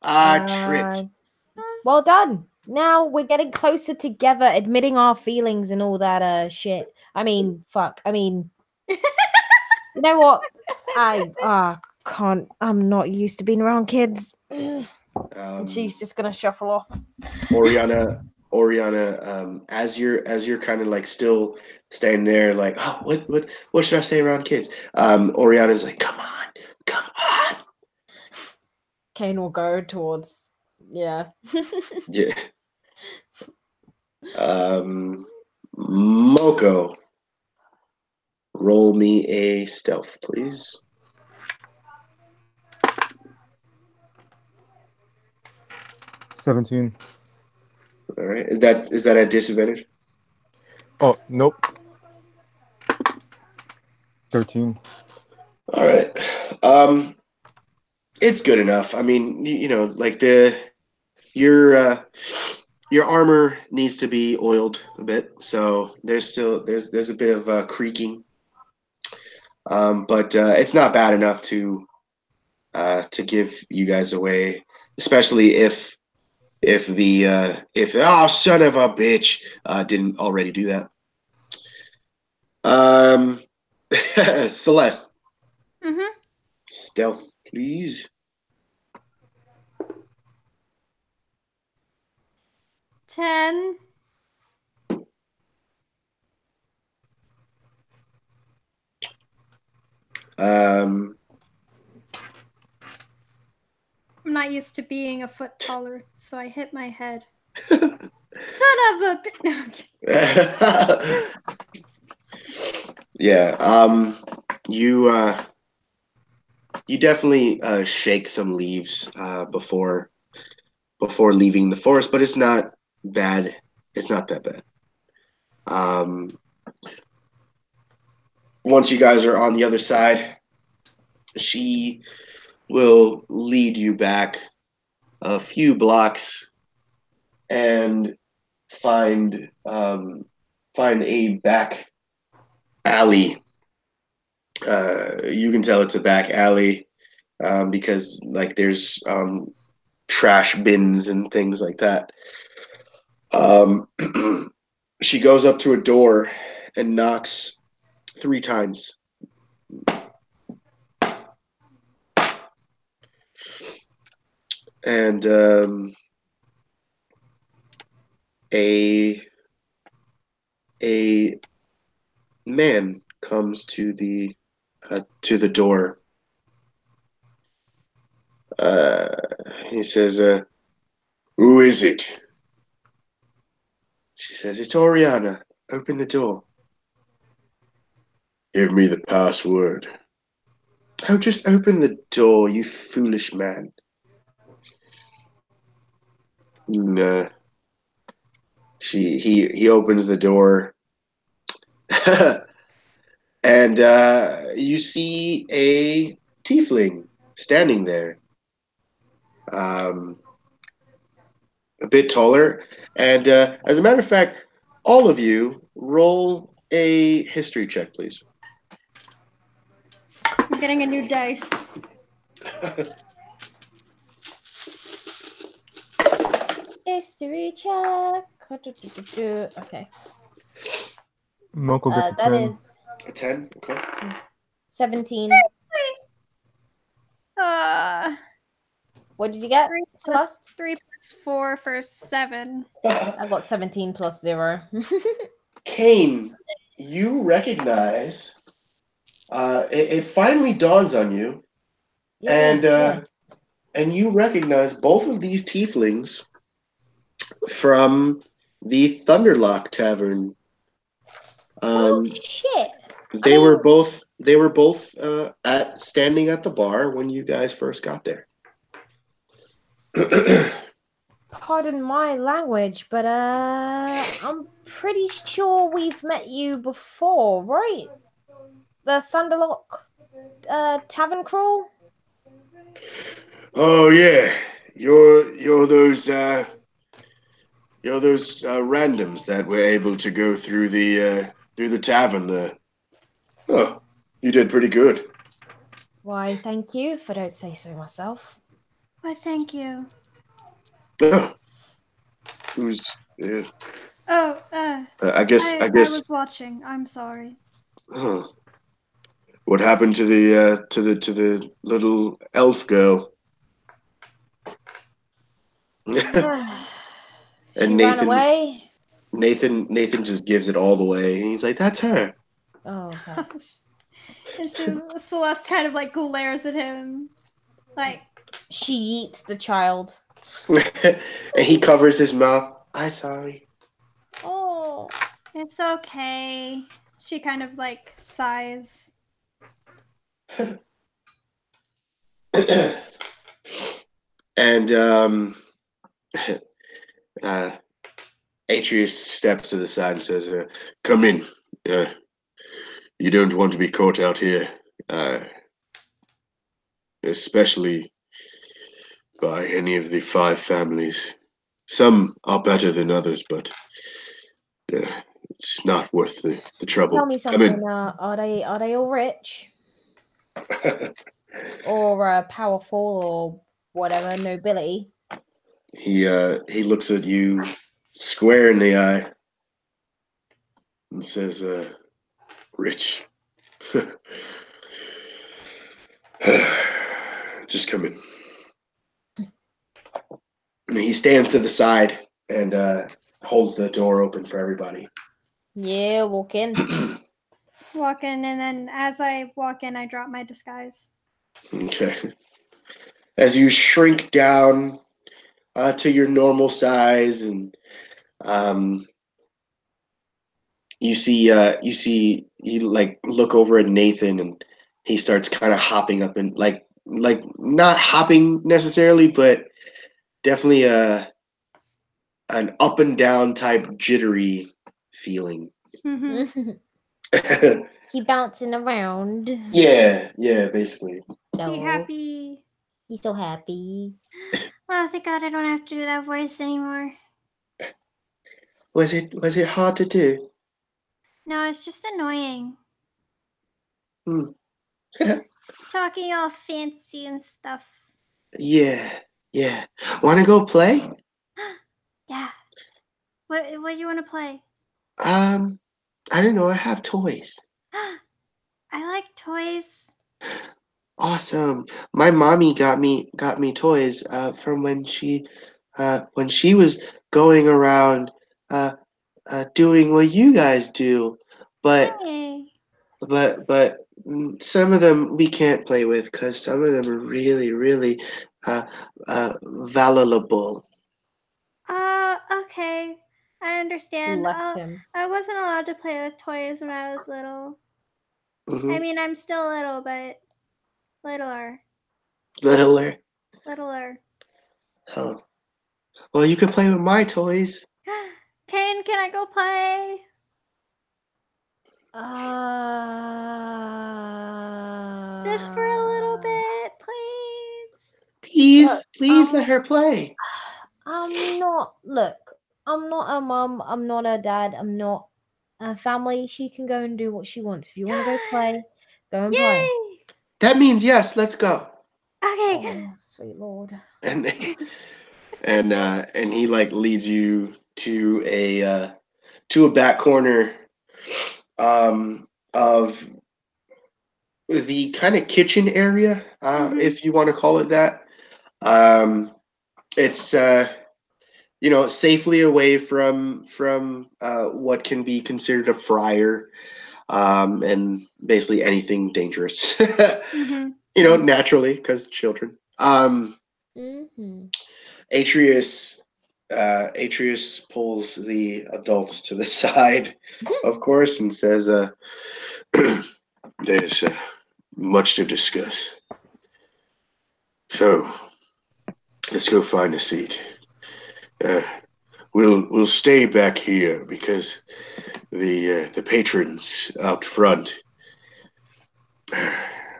I tripped. Well done. Now we're getting closer together, admitting our feelings and all that shit. I mean, fuck. I mean, you know what? I can't. I'm not used to being around kids. And she's just gonna shuffle off. Oriana, as you're kind of like still staying there, like, oh, what should I say around kids? Oriana's like, come on. Kane will go towards, yeah. Yeah. Moko, roll me a stealth, please. 17. All right. Is that at disadvantage? Oh, nope. 13. All right. It's good enough. I mean, you know, like your armor needs to be oiled a bit, so there's a bit of creaking, but it's not bad enough to give you guys away, especially if oh, son of a bitch didn't already do that. Celeste, stealth, please. 10. Um, I'm not used to being a foot taller, so I hit my head. Son of a bitch. No, I'm kidding. Yeah. You definitely shake some leaves before leaving the forest, but it's not bad. It's not that bad. Once you guys are on the other side, she will lead you back a few blocks and find a back alley. You can tell it's a back alley because like there's trash bins and things like that. She goes up to a door and knocks 3 times. And a man comes to the door. He says, "Who is it?" She says, "It's Oriana. Open the door." "Give me the password." "Oh, just open the door, you foolish man." No. He opens the door. And you see a tiefling standing there. a bit taller. And as a matter of fact, all of you roll a history check, please. I'm getting a new dice. History check. Okay. Moko gets a That 10. is A 10? Okay. 17. What did you get, Celeste? 3 plus 4 for 7. I got 17 plus 0. Kane, you recognize, it finally dawns on you, and you recognize both of these tieflings from the Thunderlock Tavern. Oh shit! They were both at standing at the bar when you guys first got there. Pardon my language, but I'm pretty sure we've met you before, right? The Thunderlock tavern crawl? Oh yeah, you're those randoms that were able to go through the tavern there. Oh, you did pretty good. Why, thank you, if I don't say so myself. Why, thank you. Oh, who's yeah? Oh, I guess. I was watching. I'm sorry. Huh. What happened to the little elf girl? She ran away. Nathan just gives it all the way. He's like, "That's her." Oh, okay. And Celeste kind of like glares at him, like she eats the child. And he covers his mouth. I'm sorry. Oh, it's okay. She kind of like sighs. And Atreus steps to the side and says, "Come in. You don't want to be caught out here, especially by any of the 5 families. Some are better than others, but it's not worth the trouble. Tell me something. Are they all rich? Or powerful or whatever, nobility? He looks at you square in the eye and says, "Rich. Just come in." And he stands to the side and holds the door open for everybody. Yeah, walk in. Walk in, and then as I walk in, I drop my disguise. Okay. As you shrink down to your normal size, and you like look over at Nathan, and he starts kind of hopping up and like not hopping necessarily, but definitely an up and down type jittery feeling. Mm-hmm. He bouncing around. Yeah, basically. Be happy. He's so happy. Oh, thank God I don't have to do that voice anymore. Was it hard to do? No, it's just annoying. Talking all fancy and stuff. Yeah. Wanna go play? Yeah. What do you want to play? I don't know, I have toys. I like toys. Awesome. My mommy got me toys from when she was going around doing what you guys do. But Hey. some of them we can't play with because some of them are really, really valuable. Okay. I understand. Bless him. I wasn't allowed to play with toys when I was little. Mm-hmm. I mean, I'm still little, but littler. Littler. Oh. Well, you could play with my toys. Kane, can I go play? Just for a little bit, please. Please let her play. I'm not. Look, I'm not a mum. I'm not a dad. I'm not a family. She can go and do what she wants. If you want to go play, go and play. Yay! That means yes. Let's go. Okay. Oh, sweet lord. And and he like leads you to a back corner of the kind of kitchen area, if you want to call it that. It's safely away from what can be considered a fryer, and basically anything dangerous. Mhm. Naturally, because children. Mm-hmm. Atreus pulls the adults to the side, of course, and says, "There's much to discuss. So let's go find a seat. We'll stay back here because the patrons out front,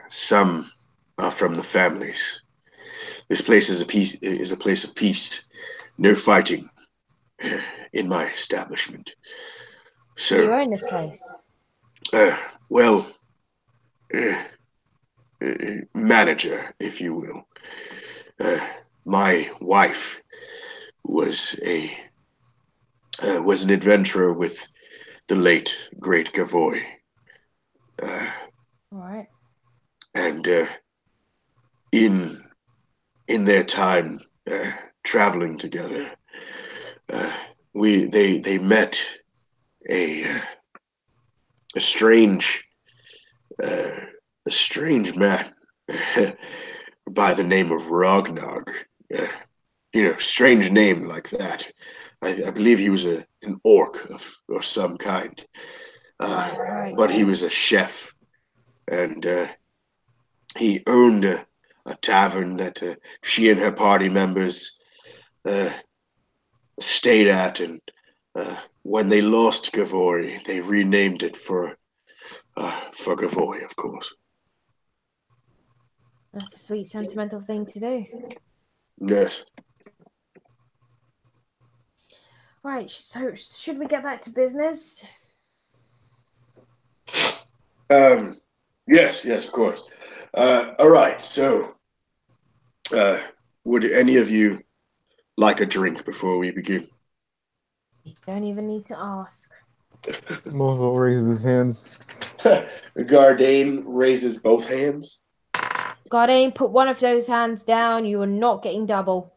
some are from the families. This place is a place of peace. No fighting in my establishment. So, You own this place. well, uh, manager, if you will. My wife was an adventurer with the late great Gavoy, All right. and in their time traveling together, they met a strange man by the name of Ragnar. Strange name like that. I believe he was an orc of some kind, Right. but he was a chef, and he owned a tavern that she and her party members stayed at, and when they lost Gavoy, they renamed it for Gavoy, of course. That's a sweet, sentimental thing to do. Yes. Right. So, should we get back to business? Yes, of course. All right, so would any of you like a drink before we begin? You don't even need to ask. Movo raises his hands. Gardain raises both hands. Gardain, put one of those hands down. You are not getting double.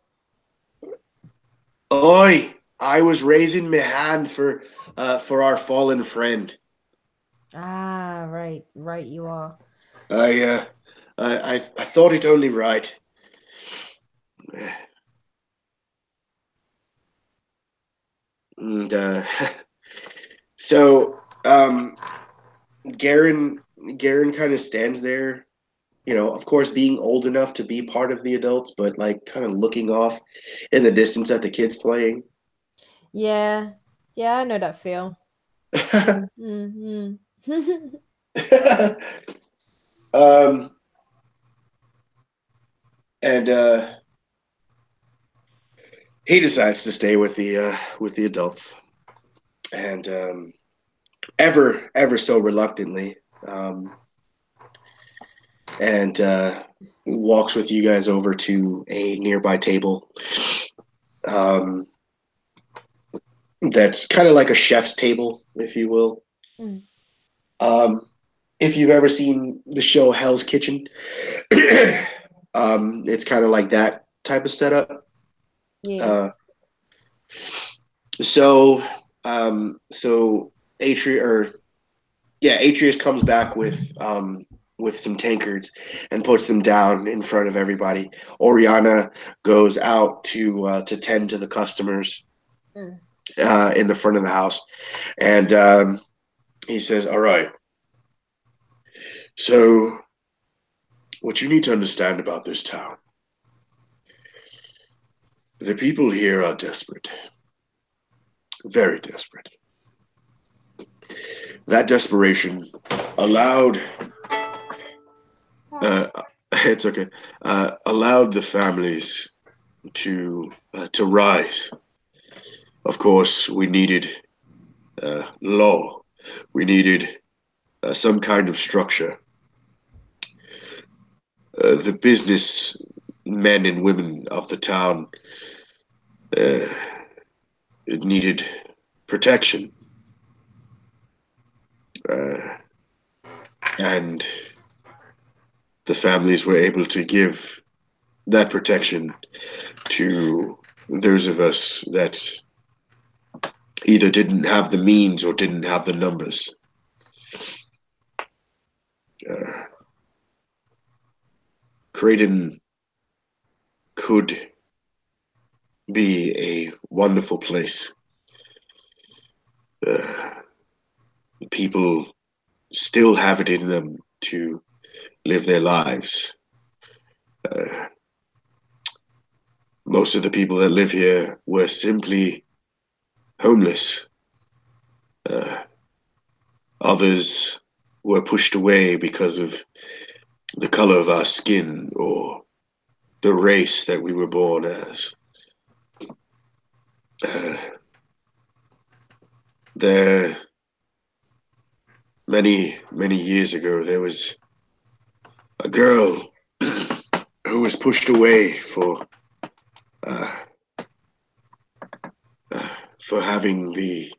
Oi, I was raising my hand for our fallen friend. Ah, right, you are. I thought it only right. And so Garen kind of stands there, of course being old enough to be part of the adults, but like kind of looking off in the distance at the kids playing. Yeah, I know that feel. Mm-hmm. And he decides to stay with the adults, and ever so reluctantly, and walks with you guys over to a nearby table. That's kind of like a chef's table, if you will. Mm. If you've ever seen the show Hell's Kitchen, it's kind of like that type of setup. Yeah. So Atreus comes back with some tankards and puts them down in front of everybody. Oriana goes out to tend to the customers in the front of the house, and he says, "All right. So, what you need to understand about this town, the people here are desperate, very desperate. That desperation allowed it's okay allowed the families to rise. Of course, we needed law. We needed some kind of structure. The business men and women of the town it needed protection. And the families were able to give that protection to those of us that either didn't have the means or didn't have the numbers. Craydon could be a wonderful place. People still have it in them to live their lives. Most of the people that live here were simply homeless. Others were pushed away because of the color of our skin or the race that we were born as. There, many years ago, there was a girl who was pushed away for having the,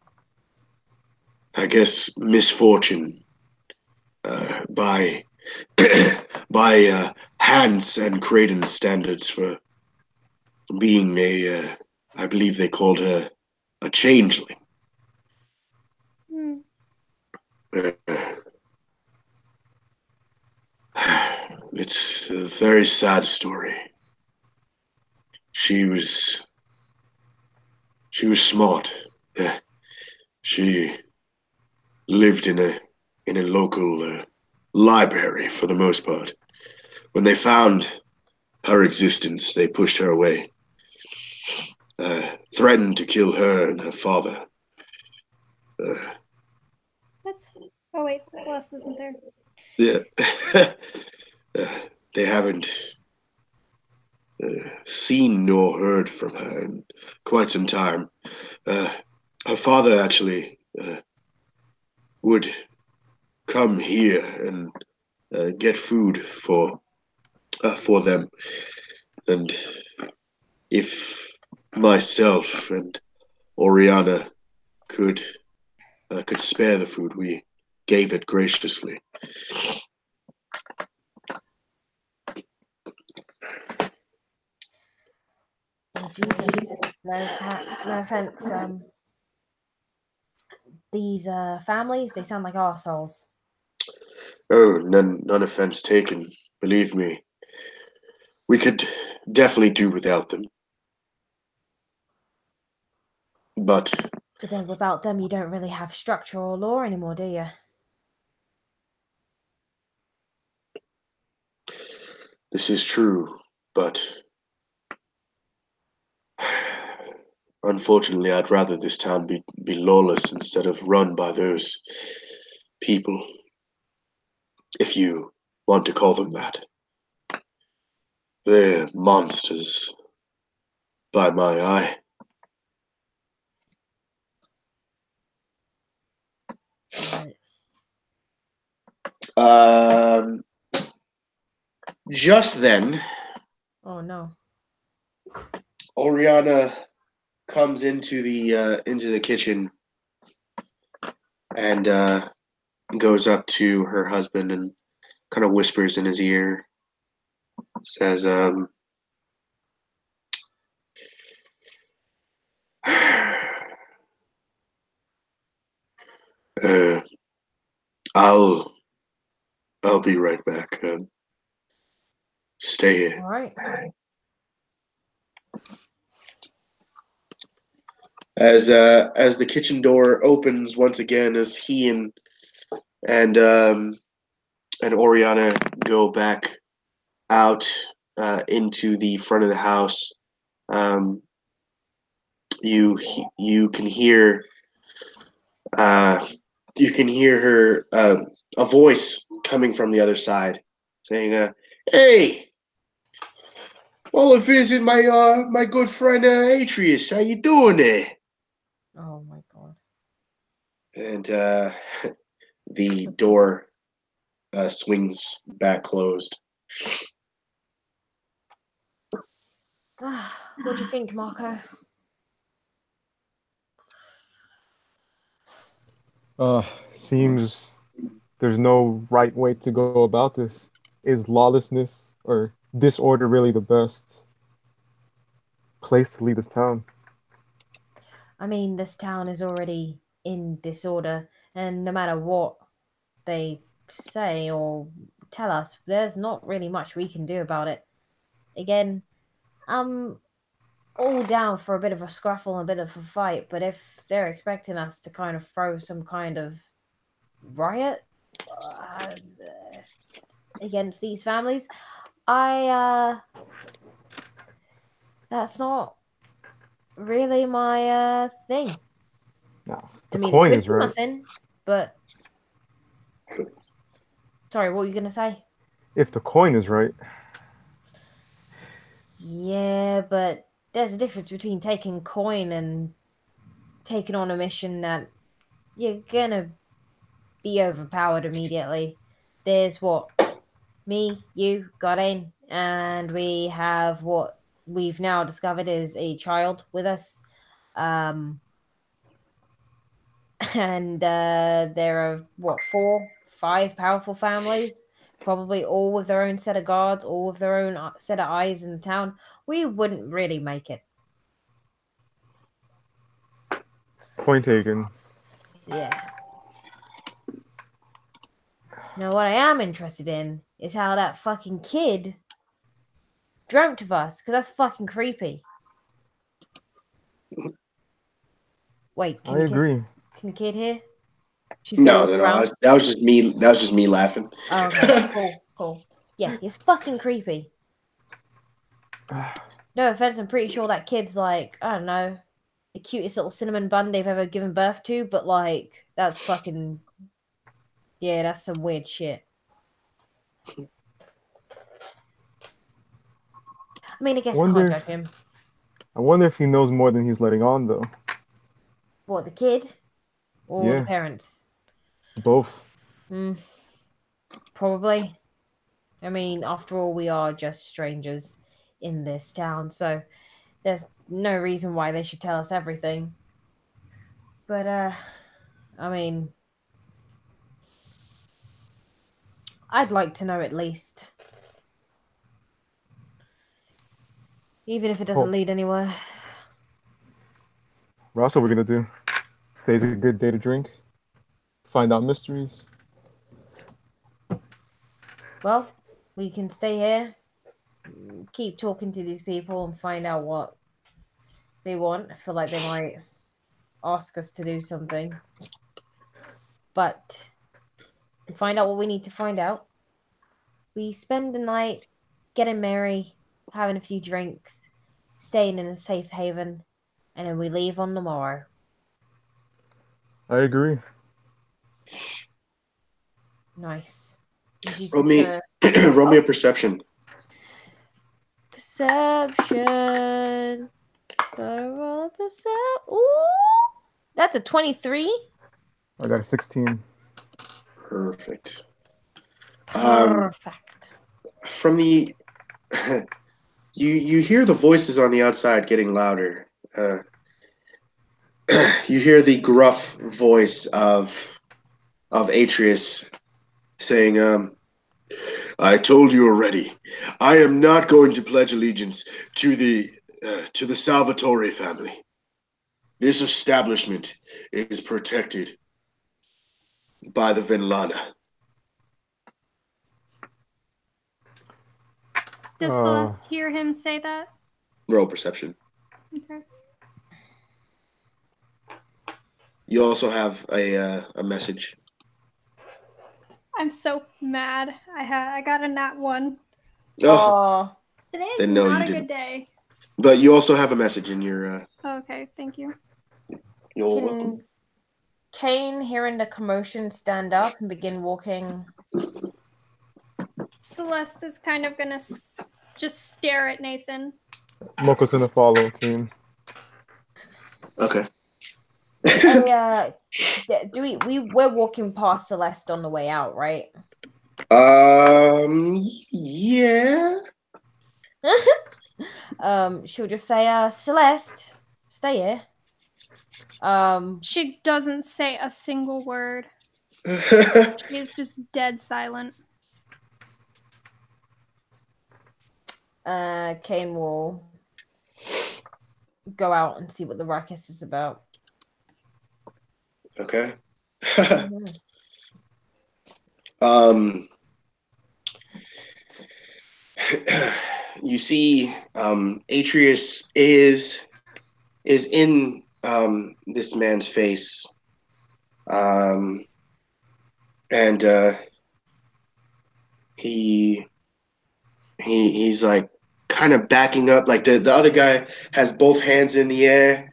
I guess, misfortune by by Hans and Craydon standards for being a, I believe they called her a changeling. It's a very sad story. She was smart. She lived in a local library for the most part. When they found her existence, they pushed her away, threatened to kill her and her father. Oh wait, Celeste isn't there. Yeah, they haven't seen nor heard from her in quite some time. Her father actually would come here and get food for them, and if myself and Oriana could spare the food, we gave it graciously. Oh, Jesus. No offense. These families, they sound like arseholes. Oh, none offense taken. Believe me, we could definitely do without them. But then without them, you don't really have structure or law anymore, do you? this is true, but unfortunately, I'd rather this town be lawless instead of run by those people, if you want to call them that. They're monsters, by my eye. Just then, oh no, Oriana comes into the kitchen and goes up to her husband and kind of whispers in his ear, says, I'll be right back. Stay here. all right. As the kitchen door opens once again, as he and Oriana go back out into the front of the house, you can hear her a voice coming from the other side saying, "Hey, All of it isn't my good friend Atreus. How you doing there? Oh my god. And the door swings back closed. What do you think, Marco? Seems there's no right way to go about this. Is lawlessness or disorder really the best place to lead this town? I mean, this town is already in disorder, and no matter what they say or tell us, there's not really much we can do about it. Again, I'm all down for a bit of a scruffle and a bit of a fight, but if they're expecting us to kind of throw some kind of riot against these families, that's not really my thing. Now, if I the mean, it coin could is be right. nothing, but sorry, what were you gonna say? If the coin is right, Yeah, but there's a difference between taking coin and taking on a mission that you're gonna be overpowered immediately. There's what me, you got in, and we have what we've now discovered is a child with us. Um, and there are what 4, 5 powerful families, probably all with their own set of guards, all with their own set of eyes in the town. We wouldn't really make it. point taken. Yeah. Now, what I am interested in is how that fucking kid dreamt of us, because that's fucking creepy. Wait, I agree. can the kid hear? She's gonna No, look no, no. around. That was just me. That was just me laughing. Oh, okay, cool. Yeah, it's fucking creepy. No offense, I'm pretty sure that kid's like, I don't know, the cutest little cinnamon bun they've ever given birth to, but like, that's fucking, yeah, that's some weird shit. I mean, I guess I can't Wonder judge if him. I wonder if he knows more than he's letting on, though. What, the kid? Or the Yeah, parents? both. Probably. I mean, after all, we are just strangers in this town, so there's no reason why they should tell us everything. But, I mean, I'd like to know at least. Even if it doesn't Oh, lead anywhere. that's what we're gonna do. Today's a good day to drink, find out mysteries. Well, we can stay here, keep talking to these people, and find out what they want. I feel like they might ask us to do something. But we find out what we need to find out. We spend the night getting merry, having a few drinks, staying in a safe haven, and then we leave on the morrow. I agree. Nice. She's Roll just me, gonna roll me a perception. perception. Gotta roll a perception. Ooh, that's a 23. I got a 16. Perfect. Perfect. From the you hear the voices on the outside getting louder. You hear the gruff voice of Atreus saying, "I told you already. I am not going to pledge allegiance to the Salvatore family. This establishment is protected by the Vinlana." Does Celeste hear him say that? Roll perception. Okay. You also have a message. I'm so mad. I got a nat 1. Oh, Today is Then no, not you a didn't. good day. But you also have a message in your. Okay, thank you. You're welcome. can Kane, hearing the commotion, stand up and begin walking? Celeste is kind of gonna just stare at Nathan. Moko's gonna follow Keen. Okay. Hey, we're walking past Celeste on the way out, right? Yeah. She'll just say, Celeste, stay here. She doesn't say a single word. She is just dead silent. Kane will go out and see what the ruckus is about. Okay. Mhm. You see, Atreus is in this man's face, and he's like kind of backing up. Like the other guy has both hands in the air.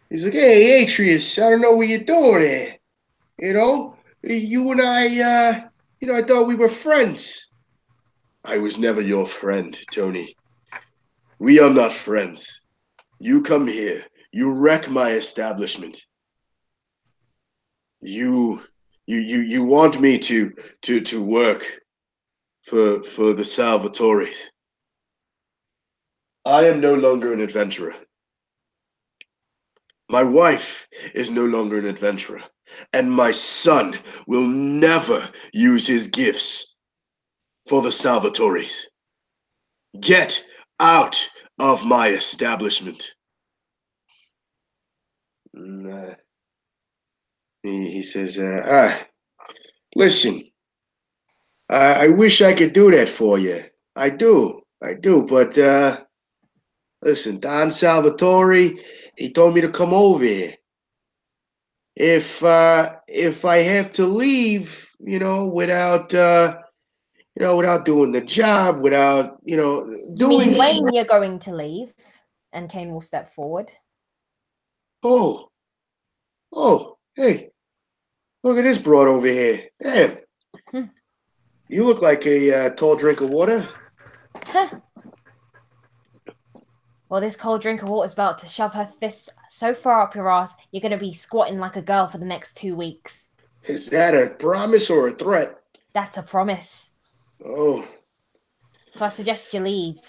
He's like, "Hey, Atreus, I don't know what you're doing here. You know, you and I, I thought we were friends." "I was never your friend, Tony. We are not friends. You come here. You wreck my establishment. You want me to work for the Salvatores. I am no longer an adventurer. My wife is no longer an adventurer, and my son will never use his gifts for the Salvatores. Get out of my establishment." He says, "Listen, I wish I could do that for you. I do, but listen, Don Salvatore, he told me to come over here. If I have to leave, without without doing the job, without You mean when you're going to leave? And Kane will step forward. Oh, hey, look at this broad over here. Damn, you look like a tall drink of water." Well, this cold drink of water's about to shove her fists so far up your ass, you're going to be squatting like a girl for the next 2 weeks. Is that a promise or a threat? That's a promise. Oh. So I suggest you leave.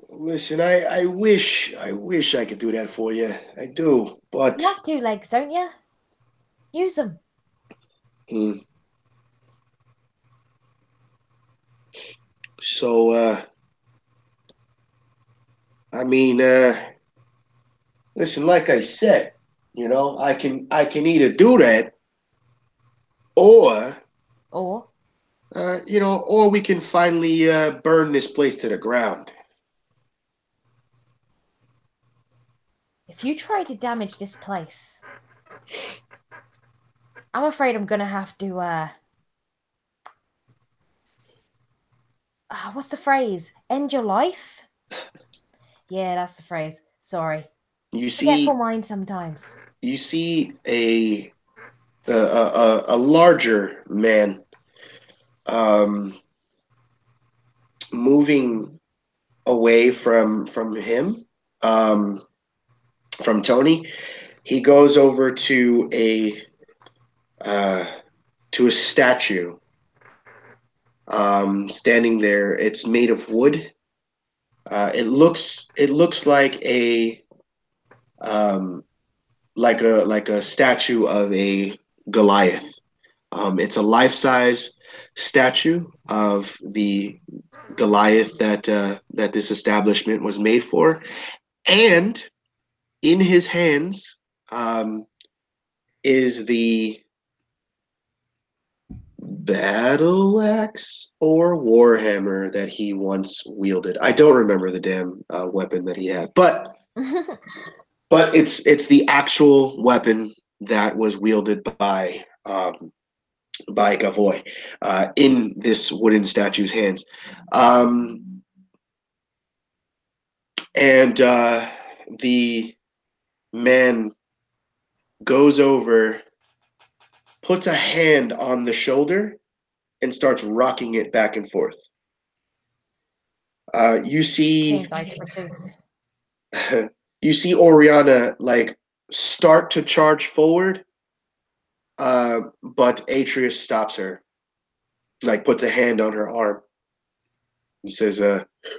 Listen, I wish I could do that for you. I do, but You have 2 legs, don't you? Use them. So, I mean, listen, like I said, I can either do that, or or we can finally burn this place to the ground. If you try to damage this place, I'm afraid I'm gonna have to, what's the phrase? End your life? Yeah, that's the phrase. Sorry. You see, Forgetful mind sometimes. You see a larger man moving away from him, from Tony. He goes over to a statue standing there. It's made of wood. It looks like a like a statue of a Goliath. It's a life-size statue of the Goliath that this establishment was made for, and in his hands is the battle axe or warhammer that he once wielded. I don't remember the damn weapon that he had, but it's the actual weapon that was wielded by Gavoy in this wooden statue's hands. And the man goes over, puts a hand on the shoulder, and starts rocking it back and forth. You see, Change like twitches. you see Oriana like start to charge forward, but Atreus stops her, like puts a hand on her arm. He says,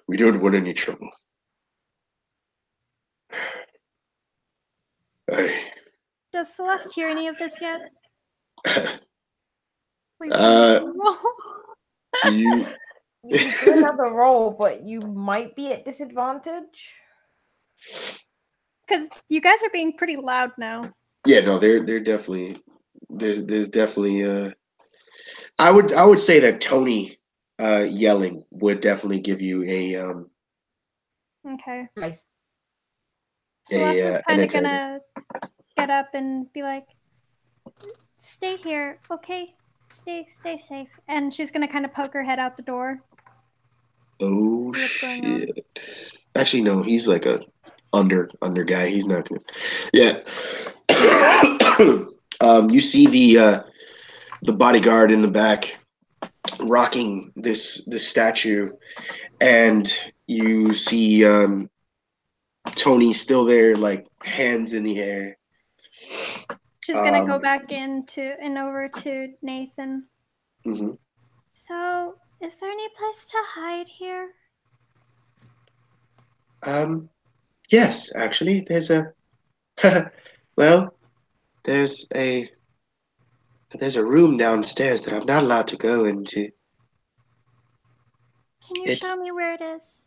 "We don't want any trouble." I, Does Celeste hear any of this yet? Please Uh, roll. you, You can do another roll, but you might be at disadvantage. Because you guys are being pretty loud now. yeah, no, they're definitely there's definitely I would say that Tony yelling would definitely give you Okay. Nice. Celeste is an kind of advantage. gonna get up and be like, "Stay here, okay? Stay safe." And she's gonna kind of poke her head out the door. Oh See what's going on. shit! Actually, no, he's like a under guy. He's not gonna. Yeah. You see the bodyguard in the back rocking this statue, and you see Tony still there, like hands in the air. She's gonna go back over to Nathan. Mm-hmm. So, is there any place to hide here? Yes, actually, there's a well, there's a room downstairs that I'm not allowed to go into. Can you It's show me where it is?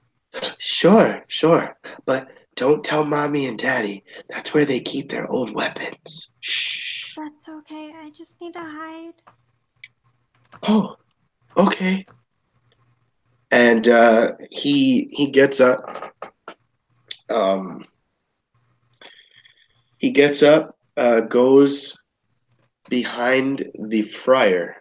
sure, but don't tell mommy and daddy. That's where they keep their old weapons. Shh. That's okay. I just need to hide. Oh, okay. And he gets up. He gets up, goes behind the friar,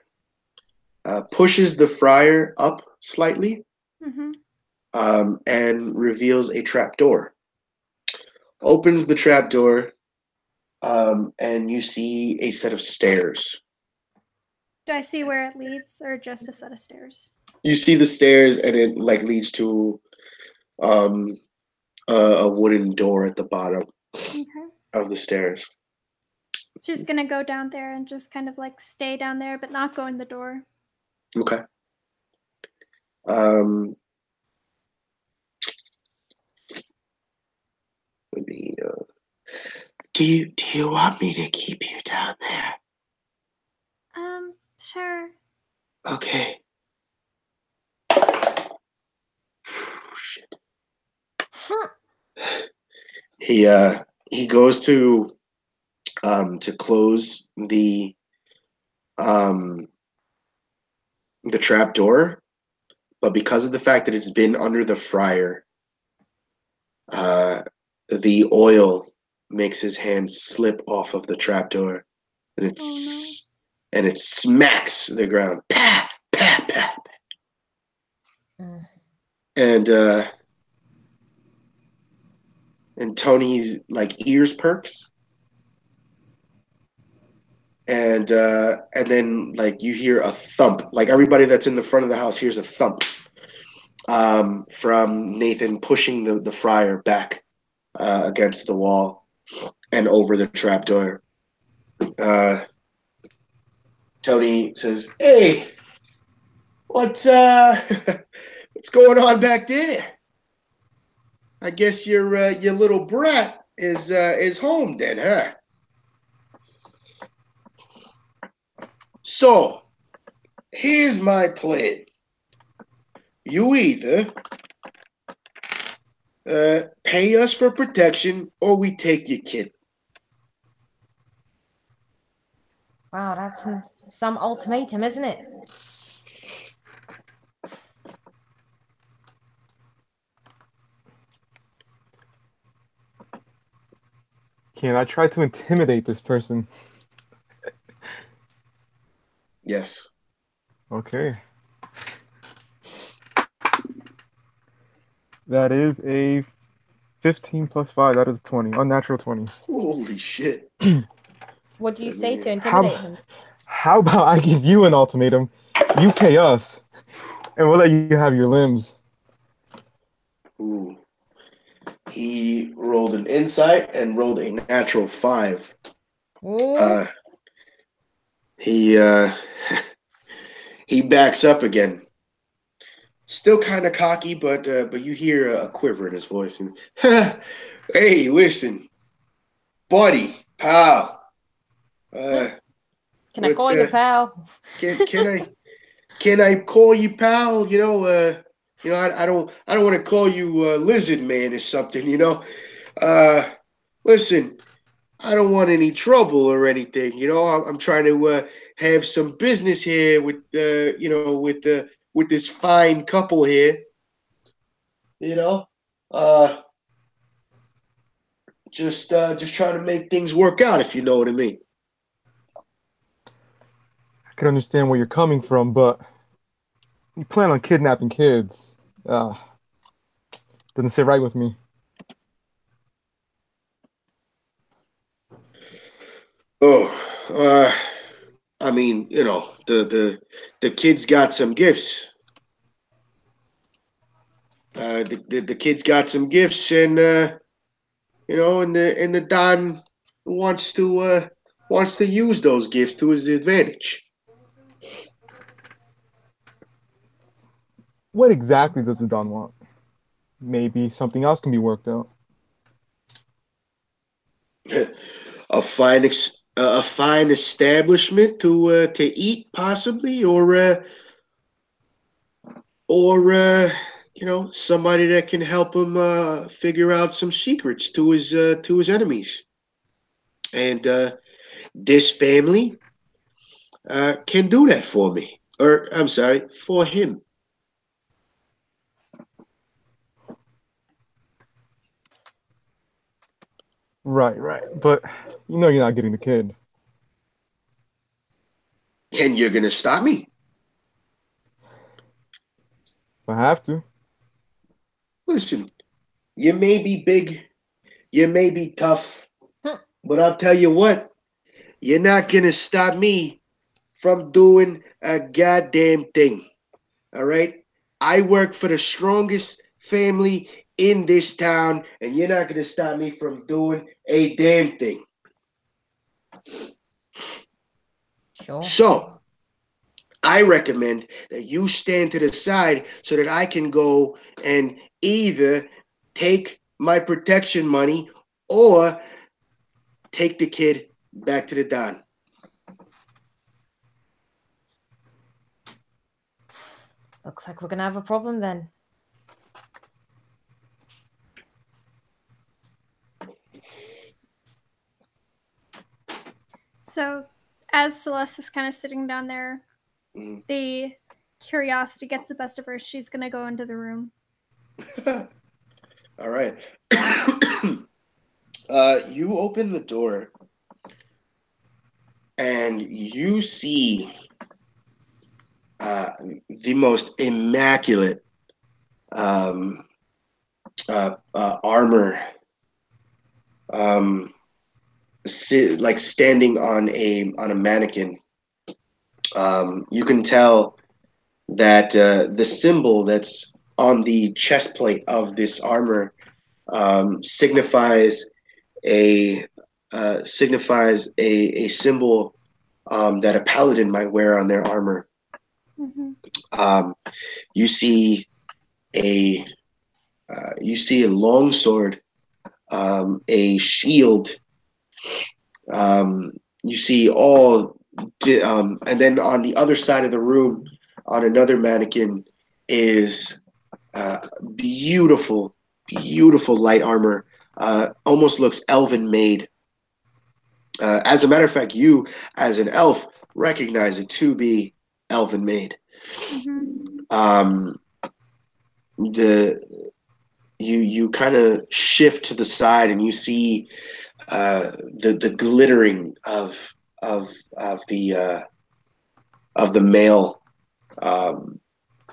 pushes the friar up slightly, Mm-hmm. and reveals a trap door. Opens the trap door, and you see a set of stairs. Do I see where it leads, or just a set of stairs? You see the stairs, and it like leads to a wooden door at the bottom Okay. of the stairs. She's gonna go down there and just kind of like stay down there, but not go in the door. Okay. Let me. Do you want me to keep you down there? Sure. Okay. Shit. He goes to close the trap door, but because of the fact that it's been under the fryer, the oil makes his hand slip off of the trap door, and it smacks the ground. Pa, pa, pa. And Tony's like ears perks, and then like you hear a thump. Like everybody that's in the front of the house hears a thump from Nathan pushing the fryer back against the wall and over the trapdoor. Tony says, "Hey, what's what's going on back there? I guess your little brat is home then, huh?" So, here's my plan. You either pay us for protection, or we take your kid. Wow, that's some ultimatum, isn't it? Can I try to intimidate this person? Yes. Okay. That is a 15 plus 5. That is 20. Unnatural 20. Holy shit. What do you say to How, intimidate him? how about I give you an ultimatum? You pay us, and we'll let you have your limbs. Ooh. He rolled an insight and rolled a natural 5. Ooh. He he backs up again. Still kind of cocky, but you hear a quiver in his voice. And, hey, listen, buddy, pal. Can I call you pal? Can I call you pal? I don't want to call you lizard man or something. Listen, I don't want any trouble or anything. I'm trying to have some business here with with this fine couple here. Uh, just trying to make things work out, if you know what I mean. I can understand where you're coming from, but you plan on kidnapping kids. Doesn't sit right with me. Oh, I mean, the kids got some gifts. The kids got some gifts, and and the Don wants to use those gifts to his advantage. What exactly does the Don want? Maybe something else can be worked out. A fine establishment to eat, possibly, or somebody that can help him figure out some secrets to his enemies. And this family can do that for me, or I'm sorry, for him. Right, right. But you know you're not getting the kid. And you're gonna stop me? If I have to. Listen, you may be big, you may be tough, Hmm. but I'll tell you what, you're not gonna stop me from doing a goddamn thing. All right? I work for the strongest family in this town, and you're not gonna stop me from doing a damn thing. Sure. So, I recommend that you stand to the side so that I can go and either take my protection money or take the kid back to the Don. Looks like we're gonna have a problem then. So, as Celeste is kind of sitting down there, the curiosity gets the best of her. She's going to go into the room. All right. You open the door and you see the most immaculate armor, like standing on a mannequin. You can tell that the symbol that's on the chest plate of this armor signifies a symbol that a paladin might wear on their armor. Mm-hmm. You see a longsword, a shield. You see and then on the other side of the room, on another mannequin, is beautiful, beautiful light armor. Almost looks elven made. As a matter of fact, you, as an elf, recognize it to be elven made. Mm-hmm. You kind of shift to the side and you see the glittering of the mail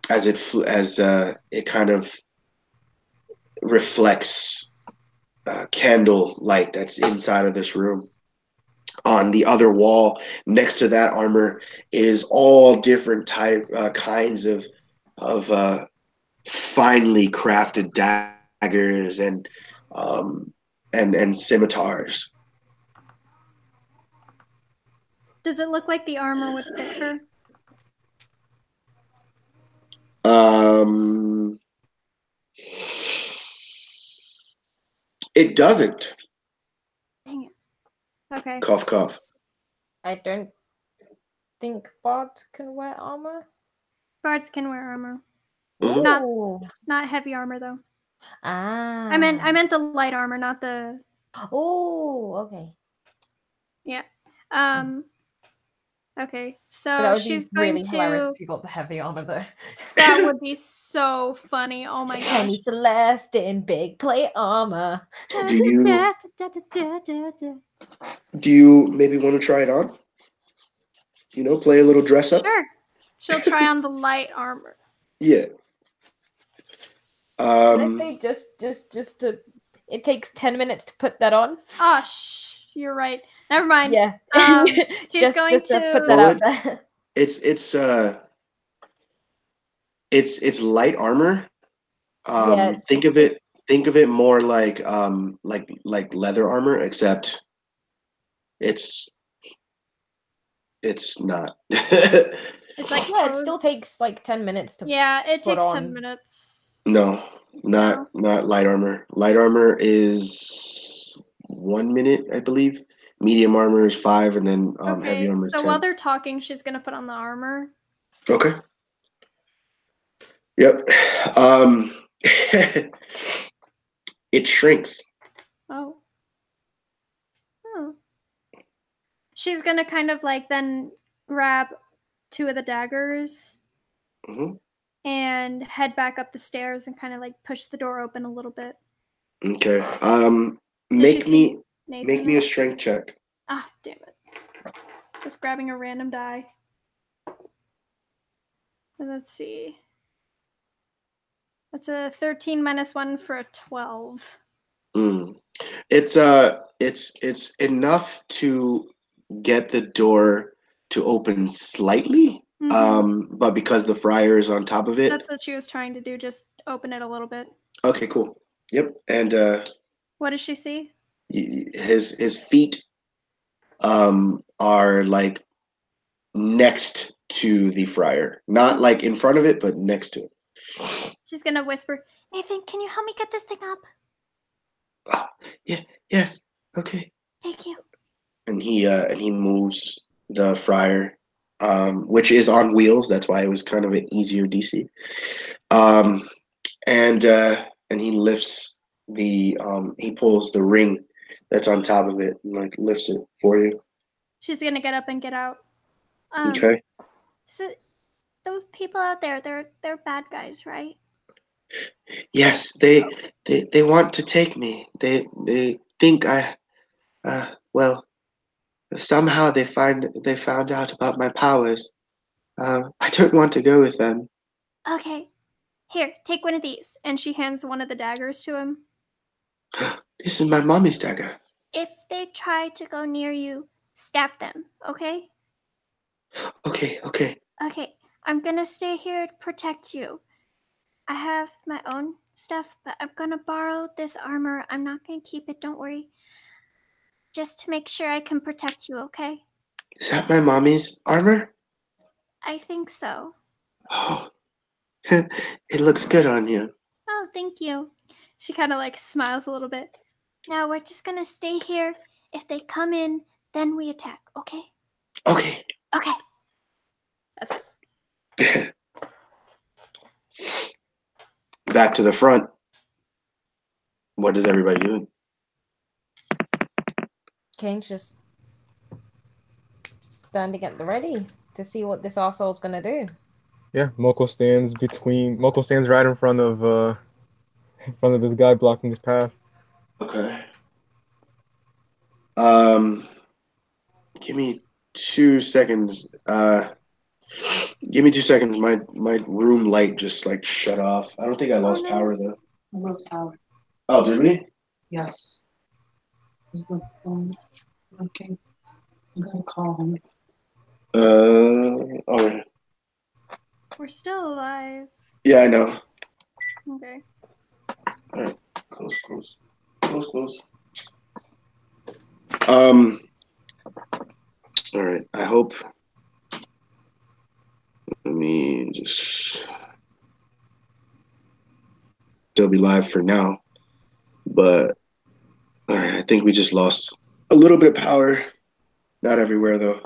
as it kind of reflects candle light that's inside of this room. On the other wall next to that armor is all different kinds of finely crafted daggers and scimitars. Does it look like the armor would fit her? It doesn't. Dang it. Okay. Cough, cough. I don't think bards can wear armor. Bards can wear armor. Mhm. Not heavy armor though. Ah. I meant the light armor, not the. Oh, okay. Yeah. Okay. But So that would she's be going really hilarious to. if you got the heavy armor though. That would be so funny. Oh my gosh. Penny Celeste in big plate armor. Do you maybe want to try it on? You know, play a little dress up? Sure. She'll try on the light armor. Yeah. Can I say just to it takes 10 minutes to put that on? Oh, you're right. Never mind. Yeah. She's going to put that Well, out there. It's light armor. Yeah, Think of it more like leather armor, except it's not. It's like yeah, it still clothes. takes like 10 minutes to Yeah, it put takes on. 10 minutes. No, not light armor. Light armor is 1 minute, I believe. Medium armor is 5, and then heavy armor is so 10. while they're talking, she's gonna put on the armor. Okay. Yep. It shrinks. Oh. She's gonna kind of like then grab 2 of the daggers and head back up the stairs and kind of like push the door open a little bit. Okay. Make me a strength check. Ah, damn it. Just grabbing a random die. Let's see. That's a 13 minus 1 for a 12. It's enough to get the door to open slightly. But because the fryer is on top of it. That's what she was trying to do, just open it a little bit. Okay, cool. Yep. And what does she see? His feet are like next to the fryer. Not like in front of it, but next to it. She's gonna whisper, Nathan, can you help me get this thing up? Yeah, yes. Okay. Thank you. And he moves the fryer, which is on wheels. That's why it was kind of an easier DC. And he lifts he pulls the ring that's on top of it and like lifts it for you. She's gonna get up and get out. Okay. So those people out there, they're bad guys, right? Yes, they want to take me. They think well, somehow they found out about my powers. I don't want to go with them. Okay. Here, take one of these. And she hands one of the daggers to him. This is my mommy's dagger. If they try to go near you, stab them, okay? Okay. Okay, I'm gonna stay here to protect you. I have my own stuff, but I'm gonna borrow this armor. I'm not gonna keep it, don't worry. Just to make sure I can protect you, okay? Is that my mommy's armor? I think so. Oh, it looks good on you. Oh, thank you. She kind of like smiles a little bit. Now we're just gonna stay here. If they come in, then we attack, okay? Okay. Okay. That's it. Back to the front. What is everybody doing? King's just standing at the ready to see what this arsehole's gonna do. Yeah, Moko stands right in front of this guy blocking his path. Okay. Give me 2 seconds. Give me 2 seconds. My room light just like shut off. I don't think I lost power though. I lost power. Oh, did we? Yes. Is the phone working? I'm gonna call him. All right. We're still alive. Yeah, I know. Okay. All right, close. All right. I hope. Let me just still be live for now, but all right. I think we just lost a little bit of power. Not everywhere though.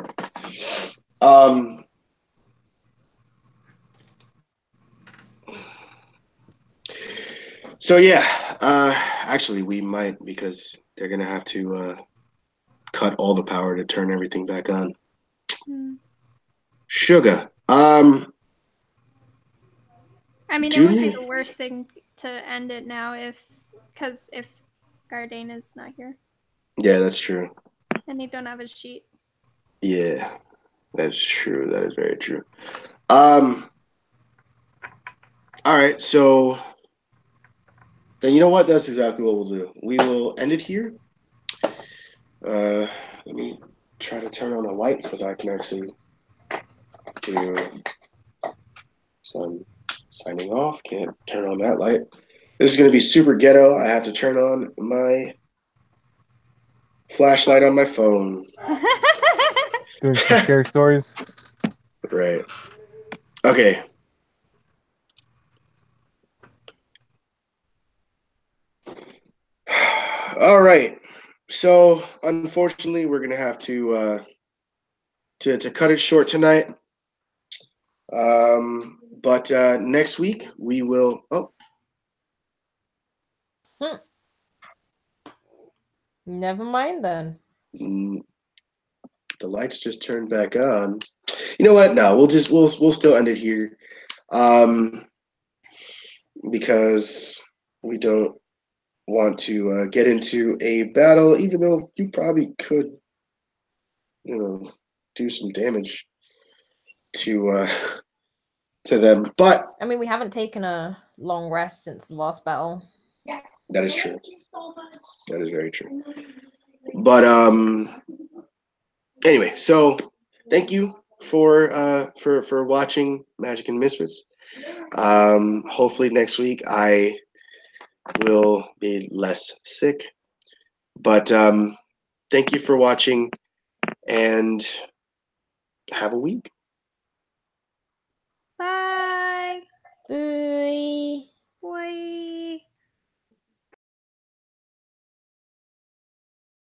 So yeah, actually we might because they're gonna have to cut all the power to turn everything back on. Sugar. I mean, it would be Junior? the worst thing to end it now if Gardane is not here Yeah, that's true. and they don't have a sheet. Yeah, that's true. That is very true. All right, so then you know what? That's exactly what we'll do. We will end it here. Let me try to turn on the light so that I can actually do. So I'm signing off. Can't turn on that light. This is gonna be super ghetto. I have to turn on my flashlight on my phone. Doing some scary stories. Right. Okay. All right. So unfortunately, we're gonna have to cut it short tonight. But next week we will. Oh, Never mind then. The lights just turned back on. You know what? No, we'll still end it here. Because we don't want to get into a battle, even though you probably could, do some damage to to them. But I mean, we haven't taken a long rest since the last battle. that is true. That is very true. But anyway, so thank you for watching Magic and Misfits. Hopefully next week I will be less sick. But thank you for watching and have a week. Bye. Bye.